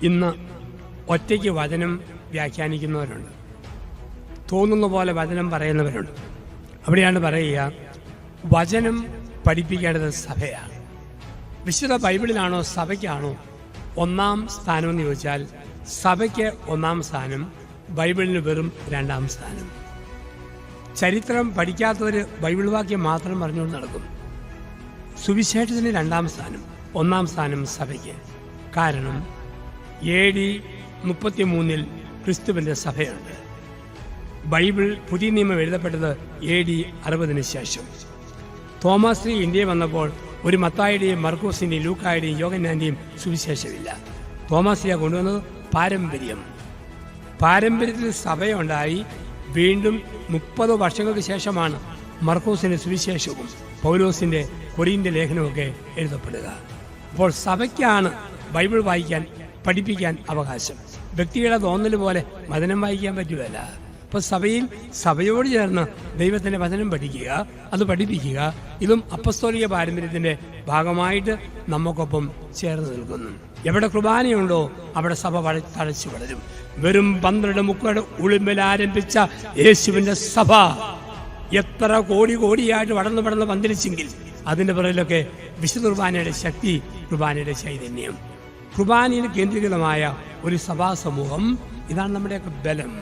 ഇന്ന് ഒറ്റയ്ക്ക് വചനം വ്യാഖ്യാനിക്കുന്നവരുണ്ട്, തോന്നുന്ന പോലെ വചനം പറയുന്നവരുണ്ട്. അവിടെയാണ് പറയുക, വചനം പഠിപ്പിക്കേണ്ടത് സഭയാണ്. വിശുദ്ധ ബൈബിളിലാണോ സഭയ്ക്കാണോ ഒന്നാം സ്ഥാനമെന്ന് ചോദിച്ചാൽ സഭയ്ക്ക് ഒന്നാം സ്ഥാനം, ബൈബിളിന് വെറും രണ്ടാം സ്ഥാനം. ചരിത്രം പഠിക്കാത്തവർ ബൈബിൾ വാക്യം മാത്രം പറഞ്ഞുകൊണ്ട് നടക്കും. സുവിശേഷത്തിന് രണ്ടാം സ്ഥാനം, ഒന്നാം സ്ഥാനം സഭയ്ക്ക്. കാരണം AD 33 ക്രിസ്തുവിൻ്റെ സഭയുണ്ട്. ബൈബിൾ പുതിയ നിയമം എഴുതപ്പെട്ടത് AD 60 ശേഷം. തോമസ് ലീ ഇന്ത്യയിൽ വന്നപ്പോൾ ഒരു മത്തായിയുടെയും മർക്കോസിൻ്റെയും ലൂക്കായുടെയും യോഹന്നാൻ്റെയും സുവിശേഷമില്ല. തോമസ് ലീ കൊണ്ടുവന്നത് പാരമ്പര്യത്തിൽ സഭയുണ്ടായി. വീണ്ടും 30 വർഷങ്ങൾക്ക് ശേഷമാണ് മർക്കോസിൻ്റെ സുവിശേഷവും പൗലോസിൻ്റെ കൊരിന്ത്യൻ ലേഖനമൊക്കെ എഴുതപ്പെടുക. അപ്പോൾ സഭയ്ക്കാണ് ബൈബിൾ വായിക്കാൻ, പഠിപ്പിക്കാൻ അവകാശം. വ്യക്തികളെ തോന്നൽ പോലെ വചനം വായിക്കാൻ പറ്റുകയല്ല. അപ്പോൾ സഭയോട് ചേർന്ന് ദൈവത്തിൻ്റെ വചനം പഠിക്കുക, അത് പഠിപ്പിക്കുക. ഇതും അപ്പസ്തോലിക പാരമ്പര്യത്തിൻ്റെ ഭാഗമായിട്ട് നമുക്കൊപ്പം ചേർന്ന് നിൽക്കുന്നു. എവിടെ കുർബാനയുണ്ടോ അവിടെ സഭ തഴച്ചു വളരും. വെറും 12 മുക്കളുടെ ഉളിമ്പിൽ ആരംഭിച്ച യേശുവിൻ്റെ സഭ എത്ര കോടിയായിട്ട് വളർന്ന് പന്തലിച്ചെങ്കിൽ അതിൻ്റെ പുറകിലൊക്കെ വിശുദ്ധ കുർബാനയുടെ ശക്തി, കുർബാനയുടെ ചൈതന്യം, കുർബാനയിൽ കേന്ദ്രീകൃതമായ ഒരു സഭാ സമൂഹം, ഇതാണ് നമ്മുടെയൊക്കെ ബലം.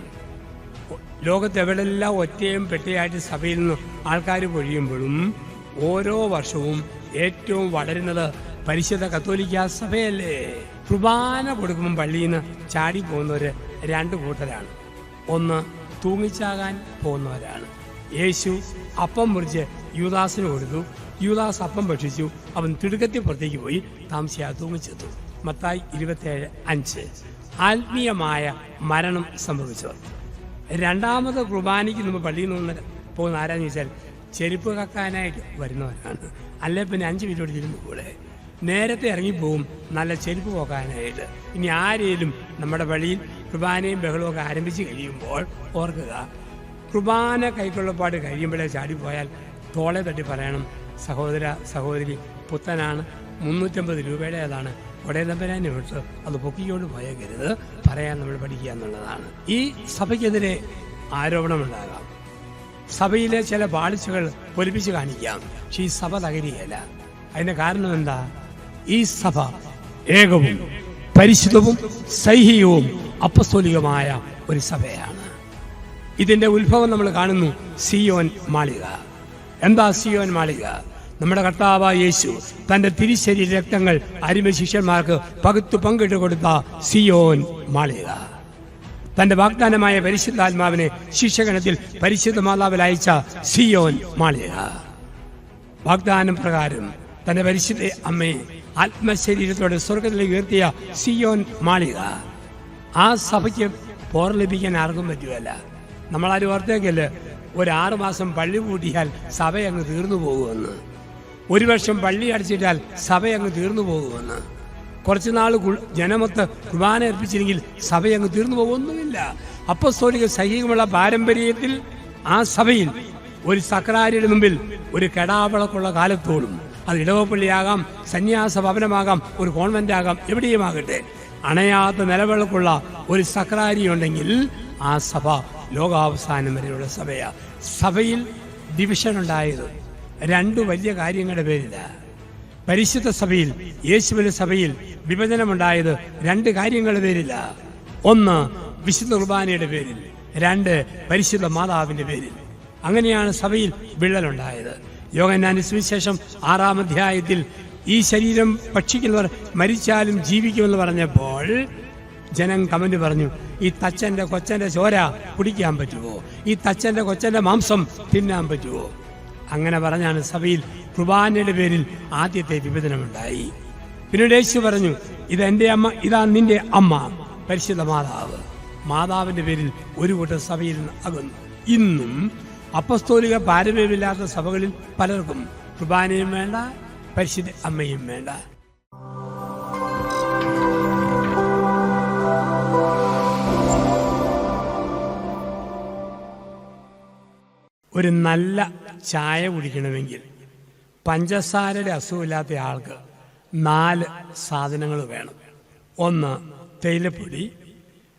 ലോകത്ത് എവിടെല്ലാം ഒറ്റയും പെട്ടയായിട്ട് സഭയിൽ നിന്ന് ആൾക്കാർ പൊഴിയുമ്പോഴും ഓരോ വർഷവും ഏറ്റവും വളരുന്നത് പരിശുദ്ധ കത്തോലിക്ക സഭയല്ലേ. കുർബാന കൊടുക്കുമ്പം പള്ളിയിൽ നിന്ന് ചാടി പോകുന്നവർ 2 കൂട്ടരാണ്. ഒന്ന് തൂങ്ങിച്ചാകാൻ പോകുന്നവരാണ്. യേശു അപ്പം മുറിച്ച് യൂദാസിന് കൊടുത്തു. യൂദാസ് അപ്പം ഭക്ഷിച്ചു. അവൻ തിടുക്കത്തിൽ പുറത്തേക്ക് പോയി താമസിയാതെ തൂങ്ങിച്ചെത്തു. മത്തായി 27:5. ആത്മീയമായ മരണം സംഭവിച്ചവർ. രണ്ടാമത് കുർബാനയ്ക്ക് മുമ്പ് പള്ളിയിൽ നിന്ന് പോകുന്ന ആരാന്ന് ചോദിച്ചാൽ ചെരുപ്പ് കക്കാനായിട്ട് വരുന്നവരാണ്. അല്ലെ പിന്നെ 5 മിനിറ്റ് തിരുന്നു കൂടെ നേരത്തെ ഇറങ്ങിപ്പോവും നല്ല ചെരുപ്പ് പോക്കാനായിട്ട്. ഇനി ആരേലും നമ്മുടെ പള്ളിയിൽ കുർബാനയും ബഹളമൊക്കെ ആരംഭിച്ച് കഴിയുമ്പോൾ ഓർക്കുക, കുർബാന കൈക്കൊള്ളപ്പാട് കഴിയുമ്പോഴേ ചാടിപ്പോയാൽ തോളെ തട്ടി പറയണം, സഹോദരി പുത്തനാണ്, 350 രൂപയുടെ അതാണ്, ഒടേതമ്പരാനെ വിട്ട് അത് പൊക്കിക്കൊണ്ട് പോയേക്കരുത്, പറയാൻ നമ്മൾ പഠിക്കുക എന്നുള്ളതാണ്. ഈ സഭയ്ക്കെതിരെ ആരോപണമുണ്ടാകാം, സഭയിലെ ചില പാളിച്ചകൾ പൊലിപ്പിച്ച് കാണിക്കാം. പക്ഷെ ഈ സഭ തകരികയല്ല. അതിന്റെ കാരണം എന്താ? ഈ സഭ ഏകവും പരിശുദ്ധവും സൈഹികവും അപ്പസ്തോലികമായ ഒരു സഭയാണ്. ഇതിന്റെ ഉത്ഭവം നമ്മൾ കാണുന്നു സിയോൻ മാളിക. എന്താ സിയോൻ മാളിക? നമ്മുടെ കർത്താവായ യേശു തന്റെ തിരുശരീര രക്തങ്ങൾ അരിമ ശിഷ്യന്മാർക്ക് പങ്കിട്ട് കൊടുത്ത സിയോൻ മാളിക. തന്റെ വാഗ്ദാനമായ പരിശുദ്ധാത്മാവിനെ ശിഷ്യഗണത്തിൽ പരിശുദ്ധ മാതാവിൽ അയച്ച സിയോൻ മാളിക. വാഗ്ദാനം പ്രകാരം തന്റെ പരിശുദ്ധ അമ്മയെ ആത്മശരീരത്തോടെ സ്വർഗത്തിലേക്ക് ഉയർത്തിയ സിയോൻ മാളിക. ആ സഭയ്ക്ക് പോർ ലഭിക്കാൻ ആർക്കും പറ്റുകയല്ല. നമ്മളാരും ഓർത്തേക്കല്ല, ഒരു 6 മാസം പള്ളി പൂട്ടിയാൽ സഭ അങ്ങ് തീർന്നു പോകുമെന്ന്, 1 വർഷം പള്ളി അടച്ചിട്ടാൽ സഭ അങ്ങ് തീർന്നു പോകുമെന്ന്, കുറച്ച് നാൾ ജനമൊത്ത് കുർബാന അർപ്പിച്ചില്ലെങ്കിൽ സഭ അങ്ങ് തീർന്നു പോകുമൊന്നുമില്ല. അപ്പസ്തോലിക സൈഹികമുള്ള പാരമ്പര്യത്തിൽ ആ സഭയിൽ ഒരു സക്രാരിയുടെ മുമ്പിൽ ഒരു കെടാവിളക്കുള്ള കാലത്തോടും, അത് ഇടവപ്പള്ളിയാകാം, സന്യാസ ഭവനമാകാം, ഒരു കോൺവെന്റ് ആകാം, എവിടെയുമാകട്ടെ, അണയാത്ത നിലവിളക്കുള്ള ഒരു സക്രാരി ഉണ്ടെങ്കിൽ ആ സഭ ലോകാവസാനം വരെയുള്ള സഭയാണ്. സഭയിൽ ഡിവിഷൻ ഉണ്ടായത് 2 വലിയ കാര്യങ്ങളുടെ പേരില്ല. പരിശുദ്ധ സഭയിൽ, യേശുവിന്റെ സഭയിൽ വിഭജനമുണ്ടായത് 2 കാര്യങ്ങളുടെ പേരില്ല. 1 വിശുദ്ധ കുർബാനയുടെ പേരിൽ, 2 പരിശുദ്ധ മാതാവിന്റെ പേരിൽ. അങ്ങനെയാണ് സഭയിൽ വിള്ളലുണ്ടായത്. യോഹന്നാന്റെ സുവിശേഷം 6-ാം അധ്യായത്തിൽ ഈ ശരീരം ഭക്ഷിക്കുന്നവർ മരിച്ചാലും ജീവിക്കുമെന്ന് പറഞ്ഞപ്പോൾ ജനം കമന്റ് പറഞ്ഞു, ഈ തച്ചന്റെ കൊച്ചന്റെ ചോര കുടിക്കാൻ പറ്റുമോ? ഈ തച്ചന്റെ കൊച്ചന്റെ മാംസം തിന്നാൻ പറ്റുമോ? അങ്ങനെ പറഞ്ഞാണ് സഭയിൽ കുർബാനയുടെ പേരിൽ ആദ്യത്തെ വിഭജനമുണ്ടായി. പിന്നീട് യേശു പറഞ്ഞു, ഇതെന്റെ അമ്മ, ഇതാ നിന്റെ അമ്മ, പരിശുദ്ധ മാതാവ്. മാതാവിന്റെ പേരിൽ ഒരു കൂട്ടം സഭയിൽ നിന്ന് അകന്നു. ഇന്നും അപ്പസ്തോലിക പാരമ്പര്യമില്ലാത്ത സഭകളിൽ പലർക്കും കുർബാനയും വേണ്ട, പരിശുദ്ധ അമ്മയും വേണ്ട. ഒരു നല്ല ചായ കുടിക്കണമെങ്കിൽ പഞ്ചസാരയുടെ അസുഖമില്ലാത്ത ആൾക്ക് 4 സാധനങ്ങൾ വേണം. 1 തേയിലപ്പൊടി,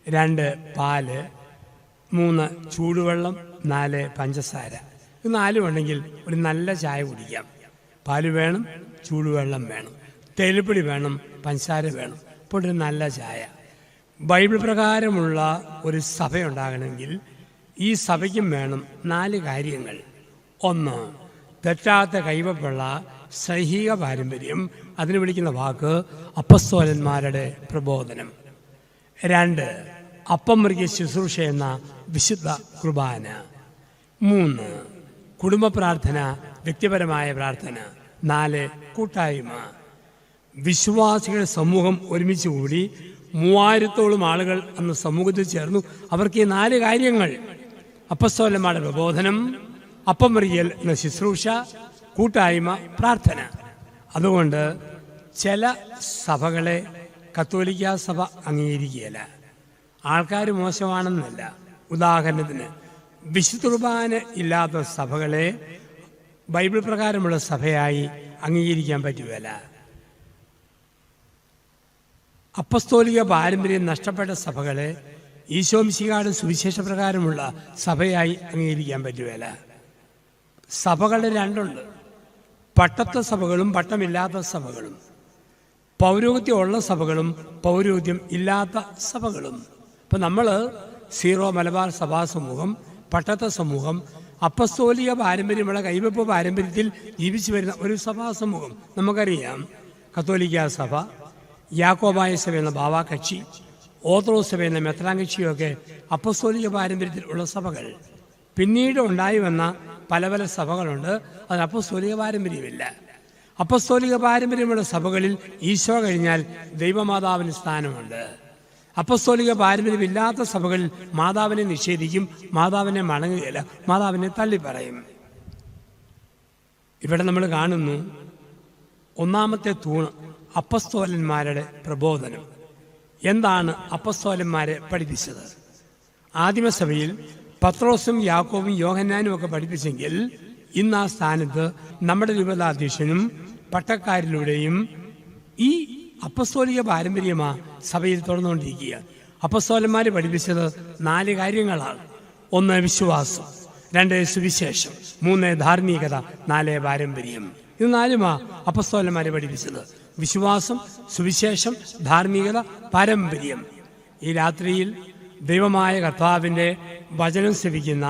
2 പാല്, 3 ചൂടുവെള്ളം, 4 പഞ്ചസാര. ഇത് 4 ഉണ്ടെങ്കിൽ ഒരു നല്ല ചായ കുടിക്കാം. പാല് വേണം, ചൂടുവെള്ളം വേണം, തേയിലപ്പൊടി വേണം, പഞ്ചസാര വേണം. അപ്പോൾ ഒരു നല്ല ചായ. ബൈബിൾ പ്രകാരമുള്ള ഒരു സഭയുണ്ടാകണമെങ്കിൽ ഈ സഭയ്ക്കും വേണം 4 കാര്യങ്ങൾ. 1, തെറ്റാത്ത കൈവപ്പുള്ള സൈഹിക പാരമ്പര്യം, അതിന് വിളിക്കുന്ന വാക്ക് അപ്പസ്തോലന്മാരുടെ പ്രബോധനം. 2, അപ്പം മുറിക്കിയ ശുശ്രൂഷ എന്ന വിശുദ്ധ കുർബാന. 3, കുടുംബ പ്രാർത്ഥന, വ്യക്തിപരമായ പ്രാർത്ഥന. 4, കൂട്ടായ്മ. വിശ്വാസികളുടെ സമൂഹം ഒരുമിച്ച് കൂടി 3000-ഓളം ആളുകൾ അന്ന് സമൂഹത്തിൽ ചേർന്നു. അവർക്ക് ഈ 4 കാര്യങ്ങൾ: അപ്പസ്തോലന്മാരുടെ പ്രബോധനം, അപ്പം മുറിക്കൽ എന്ന ശുശ്രൂഷ, കൂട്ടായ്മ, പ്രാർത്ഥന. അതുകൊണ്ട് ചില സഭകളെ കത്തോലിക്ക സഭ അംഗീകരിക്കുകയില്ല. ആൾക്കാർ മോശമാണെന്നല്ല. ഉദാഹരണത്തിന് വിശുദ്ധ കുർബാന ഇല്ലാത്ത സഭകളെ ബൈബിൾ പ്രകാരമുള്ള സഭയായി അംഗീകരിക്കാൻ പറ്റുകയില്ല. അപ്പസ്തോലിക പാരമ്പര്യം നഷ്ടപ്പെട്ട സഭകളെ ഈശോമിശിഹായുടെ സുവിശേഷ പ്രകാരമുള്ള സഭയായി അംഗീകരിക്കാൻ പറ്റുകയില്ല. സഭകളുടെ 2 ഉണ്ട്: പട്ടത്ത സഭകളും പട്ടമില്ലാത്ത സഭകളും, പൗരോഹിത്യം ഉള്ള സഭകളും പൗരോഹിത്യം ഇല്ലാത്ത സഭകളും. ഇപ്പം നമ്മൾ സീറോ മലബാർ സഭാ സമൂഹം, പട്ടത്ത സമൂഹം, അപ്പസ്തോലിക പാരമ്പര്യമുള്ള കൈവെപ്പ് പാരമ്പര്യത്തിൽ ജീവിച്ചു വരുന്ന ഒരു സഭാ സമൂഹം. നമുക്കറിയാം, കത്തോലിക്ക സഭ, യാക്കോബായ സഭ എന്ന ബാവാ കക്ഷി, ഓർത്തഡോക്സ് സഭ എന്ന മെത്രാൻ കക്ഷിയൊക്കെ അപ്പസ്തോലിക പാരമ്പര്യത്തിൽ ഉള്ള സഭകൾ. പിന്നീട് ഉണ്ടായി വന്ന പല പല സഭകളുണ്ട്. അതിന് അപ്പസ്തോലിക പാരമ്പര്യമില്ല. അപ്പസ്തോലിക പാരമ്പര്യമുള്ള സഭകളിൽ ഈശോ കഴിഞ്ഞാൽ ദൈവമാതാവിന് സ്ഥാനമുണ്ട്. അപ്പസ്തോലിക പാരമ്പര്യമില്ലാത്ത സഭകളിൽ മാതാവിനെ നിഷേധിക്കും, മാതാവിനെ മടങ്ങുകയില്ല, മാതാവിനെ തള്ളിപ്പറയും. ഇവിടെ നമ്മൾ കാണുന്നു ഒന്നാമത്തെ തൂണ് അപ്പസ്തോലന്മാരുടെ പ്രബോധനം. എന്താണ് അപ്പസ്തോലന്മാരെ പഠിപ്പിച്ചത്? ആദിമസഭയിൽ പത്രോസും യാക്കോബും യോഹന്നാനും ഒക്കെ പഠിപ്പിച്ചെങ്കിൽ ഇന്ന് ആ സ്ഥാനത്ത് നമ്മുടെ രൂപതാധ്യക്ഷനും പട്ടക്കാരിലൂടെയും ഈ അപ്പസ്തോലിക പാരമ്പര്യമാ സഭയിൽ തുറന്നുകൊണ്ടിരിക്കുക. അപ്പസ്തോലന്മാർ പഠിപ്പിച്ചത് 4 കാര്യങ്ങളാണ്. 1 വിശ്വാസം, 2 സുവിശേഷം, 3 ധാർമ്മികത, 4 പാരമ്പര്യം. ഇത് 4 അപ്പസ്തോലന്മാരെ പഠിപ്പിച്ചത്: വിശ്വാസം, സുവിശേഷം, ധാർമ്മികത, പാരമ്പര്യം. ഈ രാത്രിയിൽ ദൈവമായ കർത്താവിൻ്റെ വചനം ശ്രവിക്കുന്ന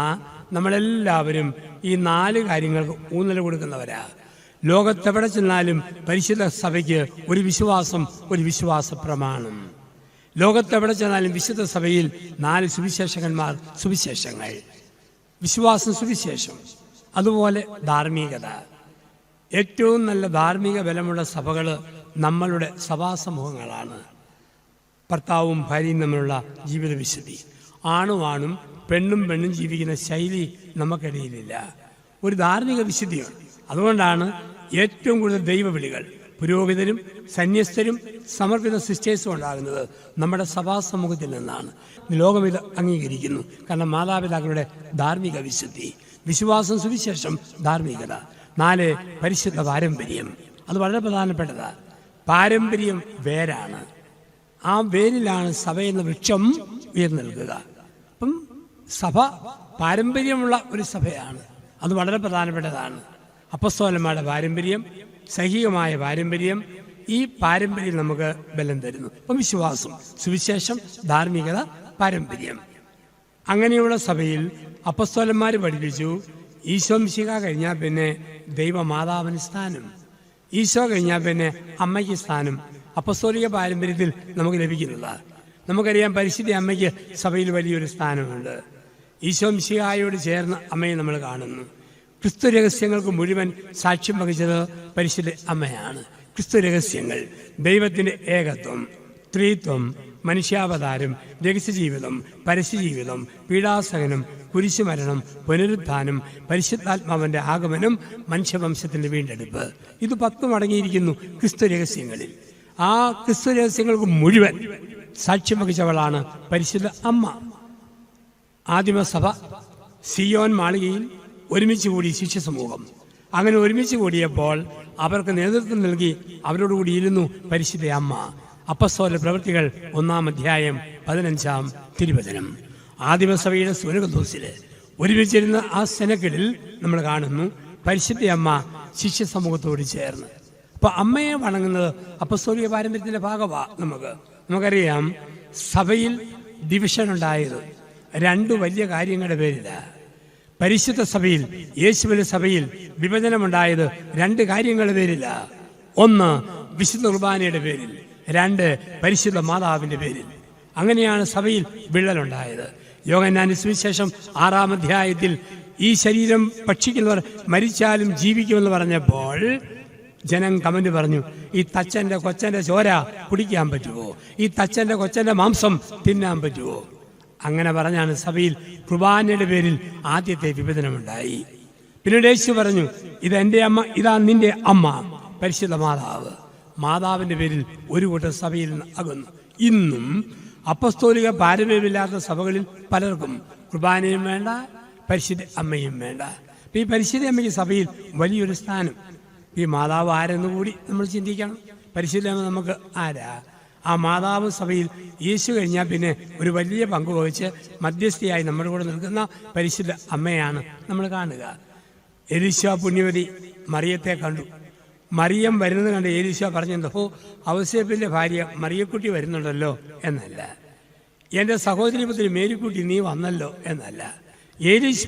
നമ്മളെല്ലാവരും ഈ 4 കാര്യങ്ങൾക്ക് ഊന്നൽ കൊടുക്കുന്നവരാ. ലോകത്തെവിടെ ചെന്നാലും പരിശുദ്ധ സഭയ്ക്ക് ഒരു വിശ്വാസം, ഒരു വിശ്വാസ പ്രമാണം. ലോകത്തെവിടെ ചെന്നാലും വിശുദ്ധ സഭയിൽ 4 സുവിശേഷകന്മാർ, സുവിശേഷങ്ങൾ, വിശ്വാസം, സുവിശേഷം. അതുപോലെ ധാർമ്മികത. ഏറ്റവും നല്ല ധാർമ്മിക ബലമുള്ള സഭകൾ നമ്മളുടെ സഭാസമൂഹങ്ങളാണ്. ഭർത്താവും ഭാര്യയും തമ്മിലുള്ള ജീവിത വിശുദ്ധി, ആണും പെണ്ണും ജീവിക്കുന്ന ശൈലി നമുക്കിടയിലില്ല. ഒരു ധാർമ്മിക വിശുദ്ധിയാണ്. അതുകൊണ്ടാണ് ഏറ്റവും കൂടുതൽ ദൈവവിളികൾ പുരോഹിതരും സന്യസ്തരും സമർപ്പിത സിസ്റ്റേഴ്സും ഉണ്ടാകുന്നത് നമ്മുടെ സഭാ സമൂഹത്തിൽ നിന്നാണ്. ലോകം ഇത് അംഗീകരിക്കുന്നു. കാരണം മാതാപിതാക്കളുടെ ധാർമ്മിക വിശുദ്ധി, വിശ്വാസം, സുവിശേഷം, ധാർമ്മികത. 4 പരിശുദ്ധ പാരമ്പര്യം. അത് വളരെ പ്രധാനപ്പെട്ടതാണ്. പാരമ്പര്യം വേരാണ്. ആ വേരിലാണ് സഭ എന്ന വൃക്ഷം ഉയർന്നു നിൽക്കുക. അപ്പം സഭ പാരമ്പര്യമുള്ള ഒരു സഭയാണ്. അത് വളരെ പ്രധാനപ്പെട്ടതാണ്. അപ്പസ്തോലന്മാരുടെ പാരമ്പര്യം, സൈഹികമായ പാരമ്പര്യം, ഈ പാരമ്പര്യം നമുക്ക് ബലം തരുന്നു. അപ്പം വിശ്വാസം, സുവിശേഷം, ധാർമ്മികത, പാരമ്പര്യം. അങ്ങനെയുള്ള സഭയിൽ അപ്പസ്തോലന്മാർ പഠിപ്പിച്ചു, ഈശോ മിശിഹ കഴിഞ്ഞാൽ പിന്നെ ദൈവമാതാവിന് സ്ഥാനം, ഈശോ കഴിഞ്ഞാൽ പിന്നെ അമ്മയ്ക്ക് സ്ഥാനം. അപ്പസ്തോലിക പാരമ്പര്യത്തിൽ നമുക്ക് ലഭിക്കുന്നതാണ്. നമുക്കറിയാം, പരിശുദ്ധ അമ്മയ്ക്ക് സഭയിൽ വലിയൊരു സ്ഥാനമുണ്ട്. ഈശോ മിശിഹായോട് ചേർന്ന് അമ്മയെ നമ്മൾ കാണുന്നു. ക്രിസ്തു രഹസ്യങ്ങൾക്ക് മുഴുവൻ സാക്ഷ്യം വഹിച്ചത് പരിശുദ്ധ അമ്മയാണ്. ക്രിസ്തു രഹസ്യങ്ങൾ, ദൈവത്തിൻ്റെ ഏകത്വം, ത്രിത്വം, മനുഷ്യാവതാരം, രഹസ്യജീവിതം, പരസ്യജീവിതം, പീഡാസഹനം, കുരിശുമരണം, പുനരുത്ഥാനം, പരിശുദ്ധാത്മാവിൻ്റെ ആഗമനം, മനുഷ്യവംശത്തിൻ്റെ വീണ്ടെടുപ്പ്. ഇത് 10 അടങ്ങിയിരിക്കുന്നു ക്രിസ്തു രഹസ്യങ്ങളിൽ. ആ ക്രിസ്തു രഹസ്യങ്ങൾക്ക് മുഴുവൻ സാക്ഷ്യം വഹിച്ചവളാണ് പരിശുദ്ധ അമ്മ. ആദിമസഭ സിയോൻ മാളികയിൽ ഒരുമിച്ച് കൂടി ശിഷ്യ സമൂഹം. അങ്ങനെ ഒരുമിച്ച് കൂടിയപ്പോൾ അവർക്ക് നേതൃത്വം നൽകി അവരോടുകൂടി ഇരുന്നു പരിശുദ്ധ അമ്മ. അപ്പസ്തോല പ്രവൃത്തികൾ 1-ാം അധ്യായം 15-ാം തിരുവചനം. ആദിമസഭയുടെ സുനകദോസിൽ ഒരുമിച്ചിരുന്ന ആ സെനക്കിടിൽ നമ്മൾ കാണുന്നു പരിശുദ്ധ അമ്മ ശിഷ്യ സമൂഹത്തോട് ചേർന്ന്. അപ്പൊ അമ്മയെ വണങ്ങുന്നത് അപ്പസ്തോലിക പാരമ്പര്യത്തിന്റെ ഭാഗമാണ്. നമുക്കറിയാം സഭയിൽ ഡിവിഷൻ ഉണ്ടായത് 2 വലിയ കാര്യങ്ങളുടെ പേരിലാണ്. പരിശുദ്ധ സഭയിൽ, യേശുവിന്റെ സഭയിൽ വിഭജനമുണ്ടായത് 2 കാര്യങ്ങളുടെ പേരിലാണ്. 1 വിശുദ്ധ കുർബാനയുടെ പേരിൽ, 2 പരിശുദ്ധ മാതാവിന്റെ പേരിൽ. അങ്ങനെയാണ് സഭയിൽ വിള്ളലുണ്ടായത്. യോഹന്നാന്റെ സുവിശേഷം 6-ാം അധ്യായത്തിൽ ഈ ശരീരം ഭക്ഷിക്കുന്നവർ മരിച്ചാലും ജീവിക്കുമെന്ന് പറഞ്ഞപ്പോൾ ജനം കമന്റ് പറഞ്ഞു, ഈ തച്ചന്റെ കൊച്ചന്റെ ചോര കുടിക്കാൻ പറ്റുമോ? ഈ തച്ചന്റെ കൊച്ചന്റെ മാംസം തിന്നാൻ പറ്റുമോ? അങ്ങനെ പറഞ്ഞാണ് സഭയിൽ കുർബാനയുടെ പേരിൽ ആദ്യത്തെ വിഭജനമുണ്ടായി. പിന്നീട് യേശു പറഞ്ഞു, ഇതെന്റെ അമ്മ, ഇതാ നിന്റെ അമ്മ, പരിശുദ്ധ മാതാവ്. മാതാവിന്റെ പേരിൽ ഒരു കൂട്ടം സഭയിൽ നിന്ന് അകന്നു. ഇന്നും അപ്പസ്തോലിക പാരമ്പര്യമില്ലാത്ത സഭകളിൽ പലർക്കും കുർബാനയും വേണ്ട, പരിശുദ്ധ അമ്മയും വേണ്ട. ഈ പരിശുദ്ധ അമ്മയ്ക്ക് സഭയിൽ വലിയൊരു സ്ഥാനം. ഈ മാതാവ് ആരെന്ന് കൂടി നമ്മൾ ചിന്തിക്കണം. പരിശുദ്ധ അമ്മ നമുക്ക് ആരാ? ആ മാതാവ് സഭയിൽ യേശു കഴിഞ്ഞാൽ പിന്നെ ഒരു വലിയ പങ്ക് വഹിച്ച് മധ്യസ്ഥയായി നമ്മുടെ കൂടെ നിൽക്കുന്ന പരിശുദ്ധ അമ്മയാണ് നമ്മൾ കാണുക. എലീശ പുണ്യവതി മറിയത്തെ കണ്ടു. മറിയം വരുന്നത് കണ്ട് എലീശ പറഞ്ഞെന്തോ, ഔസേപ്പിന്റെ ഭാര്യ മറിയക്കുട്ടി വരുന്നുണ്ടല്ലോ എന്നല്ല, എൻ്റെ സഹോദരി പുത്രി മേരിക്കുട്ടി നീ വന്നല്ലോ എന്നല്ല. എലീശ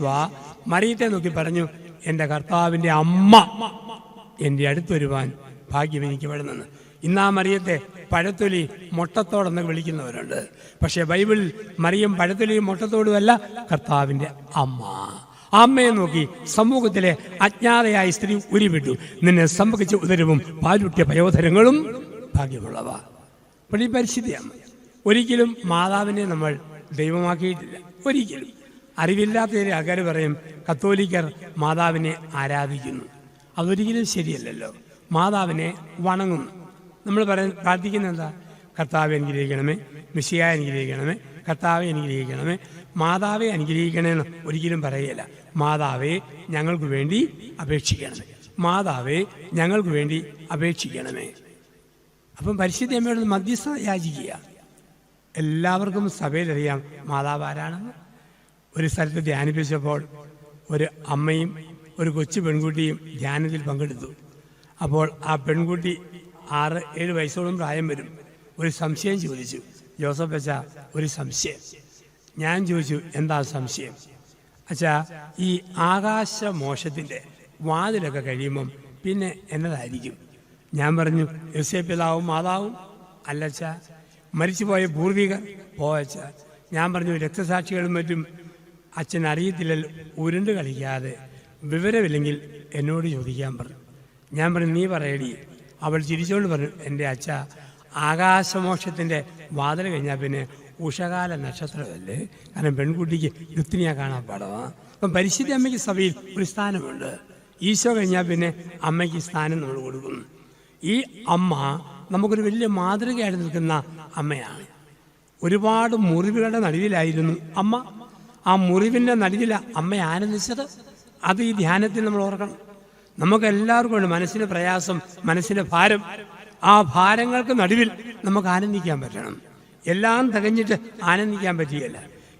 മറിയത്തെ നോക്കി പറഞ്ഞു, എൻ്റെ കർത്താവിൻ്റെ അമ്മ എൻ്റെ അടുത്ത് വരുവാൻ ഭാഗ്യം എനിക്ക് വേണമെന്ന്. ഇന്നാ മറിയത്തെ പഴത്തൊലി മുട്ടത്തോടെന്ന് വിളിക്കുന്നവരുണ്ട്. പക്ഷെ ബൈബിളിൽ മറിയം പഴത്തൊലിയും മുട്ടത്തോടുമല്ല, കർത്താവിൻ്റെ അമ്മ. അമ്മയെ നോക്കി സമൂഹത്തിലെ അജ്ഞാതയായ സ്ത്രീ ഉരുവിട്ടു, നിന്നെ സംഭവിച്ച ഉദരവും പാലുട്ടിയ പയോധരങ്ങളും ഭാഗ്യമുള്ളവ. അപ്പോൾ ഈ പരിശുദ്ധയമ്മ ഒരിക്കലും മാതാവിനെ നമ്മൾ ദൈവമാക്കിയിട്ടില്ല. ഒരിക്കലും. അറിവില്ലാത്ത ആൾക്കാർ പറയും കത്തോലിക്കർ മാതാവിനെ ആരാധിക്കുന്നു. അതൊരിക്കലും ശരിയല്ലല്ലോ. മാതാവിനെ വണങ്ങുന്നു. നമ്മൾ പ്രാർത്ഥിക്കുന്ന എന്താ? കർത്താവെ അനുഗ്രഹിക്കണമേ, മിശിഹായെ അനുഗ്രഹിക്കണമേ, കർത്താവെ അനുഗ്രഹിക്കണമേ, മാതാവെ അനുഗ്രഹിക്കണമെന്ന് ഒരിക്കലും പറയുകയില്ല. മാതാവെ ഞങ്ങൾക്ക് വേണ്ടി അപേക്ഷിക്കണമേ, മാതാവെ ഞങ്ങൾക്ക് വേണ്ടി അപേക്ഷിക്കണമേ. അപ്പം പരിശുദ്ധ അമ്മയോട് മധ്യസ്ഥത യാചിക്കുക. എല്ലാവർക്കും സഭയിലറിയാം മാതാവ് ആരാണെന്ന്. ഒരു സ്ഥലത്ത് ധ്യാനിപ്പിച്ചപ്പോൾ ഒരു അമ്മയും ഒരു കൊച്ചു പെൺകുട്ടിയും ധ്യാനത്തിൽ പങ്കെടുത്തു. അപ്പോൾ ആ പെൺകുട്ടി 6-7 വയസ്സോളം പ്രായം വരും. ഒരു സംശയം ചോദിച്ചു. ജോസഫ് അച്ഛാ, ഒരു സംശയം. ഞാൻ ചോദിച്ചു, എന്താ സംശയം? അച്ഛാ, ഈ ആകാശമോക്ഷത്തിൻ്റെ വാതിലൊക്കെ കഴിയുമ്പം പിന്നെ എന്നതായിരിക്കും? ഞാൻ പറഞ്ഞു, യോസേപ്പ് പിതാവും മാതാവും അല്ലച്ചാ, മരിച്ചുപോയ പൂർവികർ പോയച്ചാ. ഞാൻ പറഞ്ഞു, രക്തസാക്ഷികളും മറ്റും അച്ഛൻ അറിയത്തില്ലല്ലോ. ഉരുണ്ട് കളിക്കാതെ വിവരമില്ലെങ്കിൽ എന്നോട് ചോദിക്കാൻ പറഞ്ഞു. ഞാൻ പറഞ്ഞു, നീ പറയടി. അവൾ ചിരിച്ചുകൊണ്ട് പറഞ്ഞു, എൻ്റെ അച്ഛ, ആകാശമോക്ഷത്തിൻ്റെ വാതിൽ കഴിഞ്ഞാൽ പിന്നെ ഉഷകാല നക്ഷത്രമല്ലേ. കാരണം പെൺകുട്ടിക്ക് യുക്തിനിയാ കാണാൻ പാടവാ. അപ്പം പരിശുദ്ധ അമ്മയ്ക്ക് സഭയിൽ ഒരു സ്ഥാനമുണ്ട്. ഈശോ കഴിഞ്ഞാൽ പിന്നെ അമ്മയ്ക്ക് സ്ഥാനം നമ്മൾ കൊടുക്കുന്നു. ഈ അമ്മ നമുക്കൊരു വലിയ മാതൃകയായിട്ട് നിൽക്കുന്ന അമ്മയാണ്. ഒരുപാട് മുറിവുകളുടെ നടുവിലായിരുന്നു അമ്മ. ആ മുറിവിൻ്റെ നടുവില അമ്മ ആനന്ദിച്ചത്. അത് ഈ ധ്യാനത്തിൽ നമ്മൾ ഓർക്കണം. നമുക്കെല്ലാവർക്കും ഉണ്ട് മനസ്സിന് പ്രയാസം, മനസ്സിന് ഭാരം. ആ ഭാരങ്ങൾക്ക് നടുവിൽ നമുക്ക് ആനന്ദിക്കാൻ പറ്റണം. എല്ലാം തികഞ്ഞിട്ട് ആനന്ദിക്കാൻ പറ്റുകയില്ല.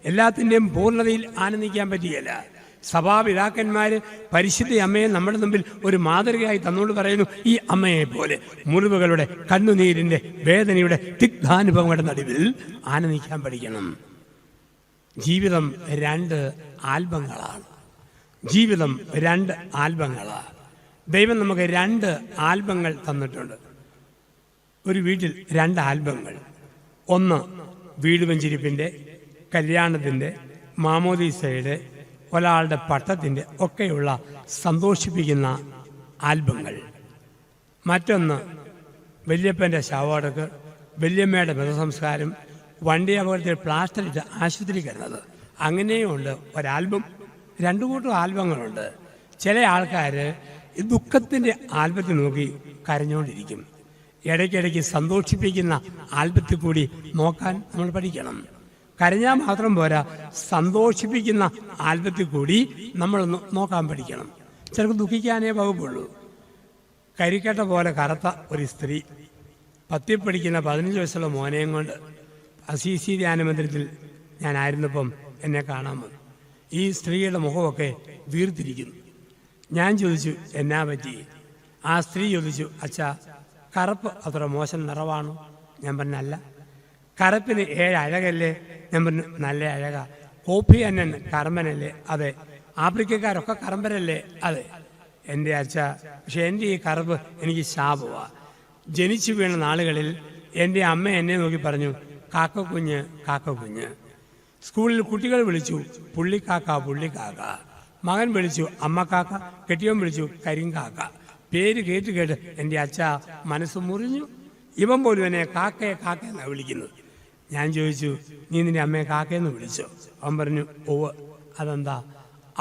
എല്ലാത്തിൻ്റെയും പൂർണ്ണതയിൽ ആനന്ദിക്കാൻ പറ്റുകയില്ല. സഭാപിതാക്കന്മാർ പരിശുദ്ധ അമ്മയെ നമ്മുടെ മുമ്പിൽ ഒരു മാതൃകയായി തന്നുകൊണ്ട് പറയുന്നു, ഈ അമ്മയെ പോലെ മുറിവുകളുടെ, കണ്ണുനീരിൻ്റെ, വേദനയുടെ തിഗ്ധാനുഭവങ്ങളുടെ നടുവിൽ ആനന്ദിക്കാൻ പഠിക്കണം. ജീവിതം 2 ആൽബങ്ങളാണ്. ജീവിതം 2 ആൽബങ്ങളാണ്. ദൈവം നമുക്ക് 2 ആൽബങ്ങൾ തന്നിട്ടുണ്ട്. ഒരു വീട്ടിൽ 2 ആൽബങ്ങൾ. ഒന്ന് വീട് വെഞ്ചിരിപ്പിൻ്റെ, കല്യാണത്തിൻ്റെ, മാമോദീസയുടെ, ഒരാളുടെ പട്ടത്തിൻ്റെ ഒക്കെയുള്ള സന്തോഷിപ്പിക്കുന്ന ആൽബങ്ങൾ. മറ്റൊന്ന് വല്യപ്പൻ്റെ ശവമടക്ക്, വല്യമ്മയുടെ മൃതസംസ്കാരം, വണ്ടി അപകടത്തിൽ പ്ലാസ്റ്റർ ഇട്ട് ആശുപത്രി കിടന്നത്. അങ്ങനെയുണ്ട് ഒരാൽബം. 2 കൂട്ടം ആൽബങ്ങളുണ്ട്. ചില ആൾക്കാർ ഈ ദുഃഖത്തിൻ്റെ ആൽബത്തിൽ നോക്കി കരഞ്ഞുകൊണ്ടിരിക്കും. ഇടയ്ക്കിടയ്ക്ക് സന്തോഷിപ്പിക്കുന്ന ആൽബത്തിൽ കൂടി നോക്കാൻ നമ്മൾ പഠിക്കണം. കരഞ്ഞാൽ മാത്രം പോരാ, സന്തോഷിപ്പിക്കുന്ന ആൽബത്തിൽ കൂടി നമ്മൾ നോക്കാൻ പഠിക്കണം. ചിലർക്ക് ദുഃഖിക്കാനേ വകുപ്പുള്ളൂ. കരിക്കട്ട പോലെ കറുത്ത ഒരു സ്ത്രീ 10ൽ പഠിക്കുന്ന 15 വയസ്സുള്ള മോനെയും കൊണ്ട് അസീസി ധ്യാനമന്ദിരത്തിൽ ഞാനായിരുന്നപ്പം എന്നെ കാണാൻ വന്നു. ഈ സ്ത്രീയുടെ മുഖമൊക്കെ വീർത്തിരിക്കുന്നു. ഞാൻ ചോദിച്ചു, എന്നാ പറ്റി? ആ സ്ത്രീ ചോദിച്ചു, അച്ഛാ, കറുപ്പ് അത്ര മോശം നിറവാണോ? ഞാൻ പറഞ്ഞു, അല്ല. കറുപ്പിന് 7 അഴകല്ലേ? ഞാൻ പറഞ്ഞു, നല്ല അഴക. കോപ്പി അന്നൻ കറമ്പനല്ലേ? അതെ. ആഫ്രിക്കക്കാരൊക്കെ കറമ്പരല്ലേ? അതെ. എൻ്റെ അച്ഛ, പക്ഷെ എൻ്റെ ഈ കറുപ്പ് എനിക്ക് ശാപമാണ്. ജനിച്ചു വീണ നാളുകളിൽ എൻ്റെ അമ്മ എന്നെ നോക്കി പറഞ്ഞു, കാക്കക്കുഞ്ഞ് കാക്കക്കുഞ്ഞ്. സ്കൂളിൽ കുട്ടികൾ വിളിച്ചു, പുള്ളിക്കാക്ക പുള്ളിക്കാക്ക. മകൻ വിളിച്ചു അമ്മക്കാക്ക, കെട്ടിയവൻ വിളിച്ചു കരിങ്കാക്ക. പേര് കേട്ട് കേട്ട് എൻ്റെ അച്ഛ മനസ്സ് മുറിഞ്ഞു. ഇവൻ പോലും എന്നെ കാക്കയെ കാക്കയെന്നാണ് വിളിക്കുന്നത്. ഞാൻ ചോദിച്ചു, നീ നിന്റെ അമ്മയെ കാക്കയെന്ന് വിളിച്ചോ? അവൻ പറഞ്ഞു, ഓവ്. അതെന്താ?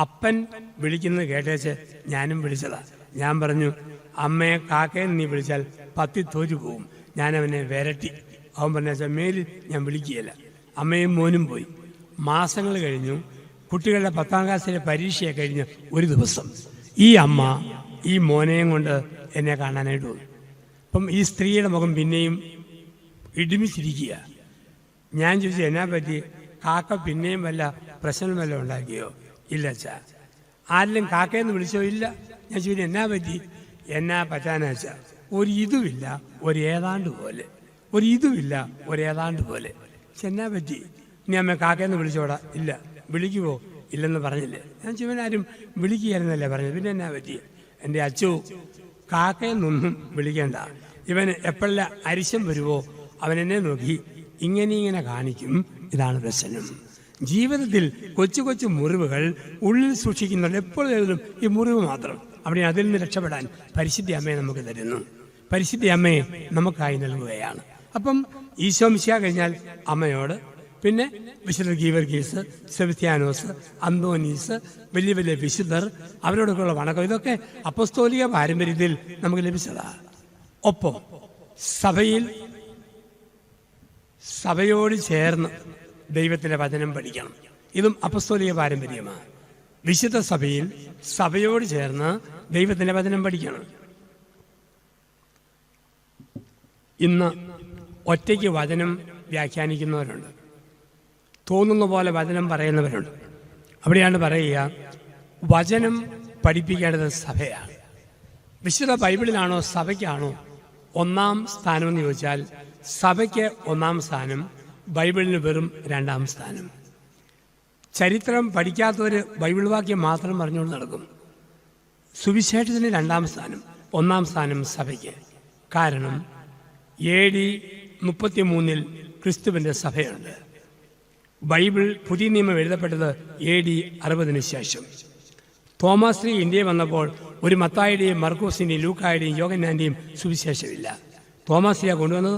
അപ്പൻ വിളിക്കുന്നത് കേട്ടേച്ച് ഞാനും വിളിച്ചതാ. ഞാൻ പറഞ്ഞു, അമ്മയെ കാക്കയെന്ന് നീ വിളിച്ചാൽ 10 തോറ്റു പോവും. ഞാനവനെ വിരട്ടി. അവൻ പറഞ്ഞ മേലിൽ ഞാൻ വിളിക്കുകയില്ല. അമ്മയും മോനും പോയി. മാസങ്ങൾ കഴിഞ്ഞു. കുട്ടികളുടെ 10ാം ക്ലാസ്സിലെ പരീക്ഷയെ കഴിഞ്ഞ് ഒരു ദിവസം ഈ അമ്മ ഈ മോനെയും കൊണ്ട് എന്നെ കാണാനായിട്ട് വന്നു. അപ്പം ഈ സ്ത്രീയുടെ മുഖം പിന്നെയും ഇടിമിച്ചിരിക്കുക. ഞാൻ ചോദിച്ചു, എന്നാ പറ്റി? കാക്ക പിന്നെയും വല്ല പ്രശ്നം വല്ല ഉണ്ടാക്കിയോ? ഇല്ല അച്ഛാ. ആരെങ്കിലും കാക്കയെന്ന് വിളിച്ചോ? ഇല്ല. ഞാൻ ചോദിച്ചു, എന്നാ പറ്റി? എന്നാ പറ്റാനാച്ചാ? ഒരു ഇതുമില്ല, ഒരു ഏതാണ്ട് പോലെ. ഒരു ഇതുമില്ല, ഒരു ഏതാണ്ട് പോലെ. എന്നാ പറ്റി? നീ അമ്മ കാക്കയെന്ന് വിളിച്ചോടാ? ഇല്ല. വിളിക്കുവോ? ഇല്ലെന്ന് പറഞ്ഞില്ലേ? ഞാൻ ചുവനാരും വിളിക്കുകയായിരുന്നല്ലേ പറഞ്ഞത്. പിന്നെ എന്നാ പറ്റി? എൻ്റെ അച്ഛോ, കാക്കയെന്നൊന്നും വിളിക്കേണ്ട. ഇവന് എപ്പോഴല്ല അരിശം വരുവോ അവനെന്നെ നോക്കി ഇങ്ങനെ കാണിക്കും. ഇതാണ് പ്രശ്നം. ജീവിതത്തിൽ കൊച്ചു കൊച്ചു മുറിവുകൾ ഉള്ളിൽ സൂക്ഷിക്കുന്നുണ്ട്. എപ്പോഴും ഈ മുറിവ് മാത്രം. അവിടെ അതിൽ നിന്ന് രക്ഷപ്പെടാൻ പരിശുദ്ധ അമ്മയെ നമുക്ക് തരുന്നു. പരിശുദ്ധ അമ്മയെ നമുക്കായി നൽകുകയാണ്. അപ്പം ഈശോ മിശിഹ കഴിഞ്ഞാൽ അമ്മയോട്, പിന്നെ വിശുദ്ധ ഗീവർഗീസ്, സെബസ്ത്യാനോസ്, അന്തോനീസ്, വലിയ വലിയ വിശുദ്ധർ, അവരോടൊക്കെയുള്ള വണക്കം, ഇതൊക്കെ അപ്പസ്തോലിക പാരമ്പര്യത്തിൽ നമുക്ക് ലഭിച്ചതാണ്. ഒപ്പം സഭയോട് ചേർന്ന് ദൈവത്തിൻ്റെ വചനം പഠിക്കണം. ഇതും അപ്പസ്തോലിക പാരമ്പര്യമാണ്. വിശുദ്ധ സഭയിൽ സഭയോട് ചേർന്ന് ദൈവത്തിൻ്റെ വചനം പഠിക്കണം. ഇന്ന് ഒറ്റയ്ക്ക് വചനം വ്യാഖ്യാനിക്കുന്നവരുണ്ട്, തോന്നുന്ന പോലെ വചനം പറയുന്നവരുണ്ട്. അവിടെയാണ് പറയുക, വചനം പഠിപ്പിക്കേണ്ടത് സഭയാണ്. വിശുദ്ധ ബൈബിളിലാണോ സഭയ്ക്കാണോ 1ാം സ്ഥാനമെന്ന് ചോദിച്ചാൽ സഭയ്ക്ക് 1ാം സ്ഥാനം, ബൈബിളിന് വെറും 2ാം സ്ഥാനം. ചരിത്രം പഠിക്കാത്തവർ ബൈബിൾ വാക്യം മാത്രം പറഞ്ഞുകൊണ്ട് നടക്കും. സുവിശേഷത്തിന് 2ാം സ്ഥാനം, 1ാം സ്ഥാനം സഭയ്ക്ക്. കാരണം AD 33 ക്രിസ്തുവിൻ്റെ സഭയുണ്ട്. ബൈബിൾ പുതിയ നിയമം എഴുതപ്പെട്ടത് AD 60 ശേഷം. തോമസ് ശ്രീ ഇന്ത്യയിൽ വന്നപ്പോൾ ഒരു മത്തായിയുടെയും മർക്കോസിൻ്റെയും ലൂക്കായുടെയും യോഹന്നാൻ്റെയും സുവിശേഷമില്ല. തോമസ് ശ്രീ കൊണ്ടുവന്നത്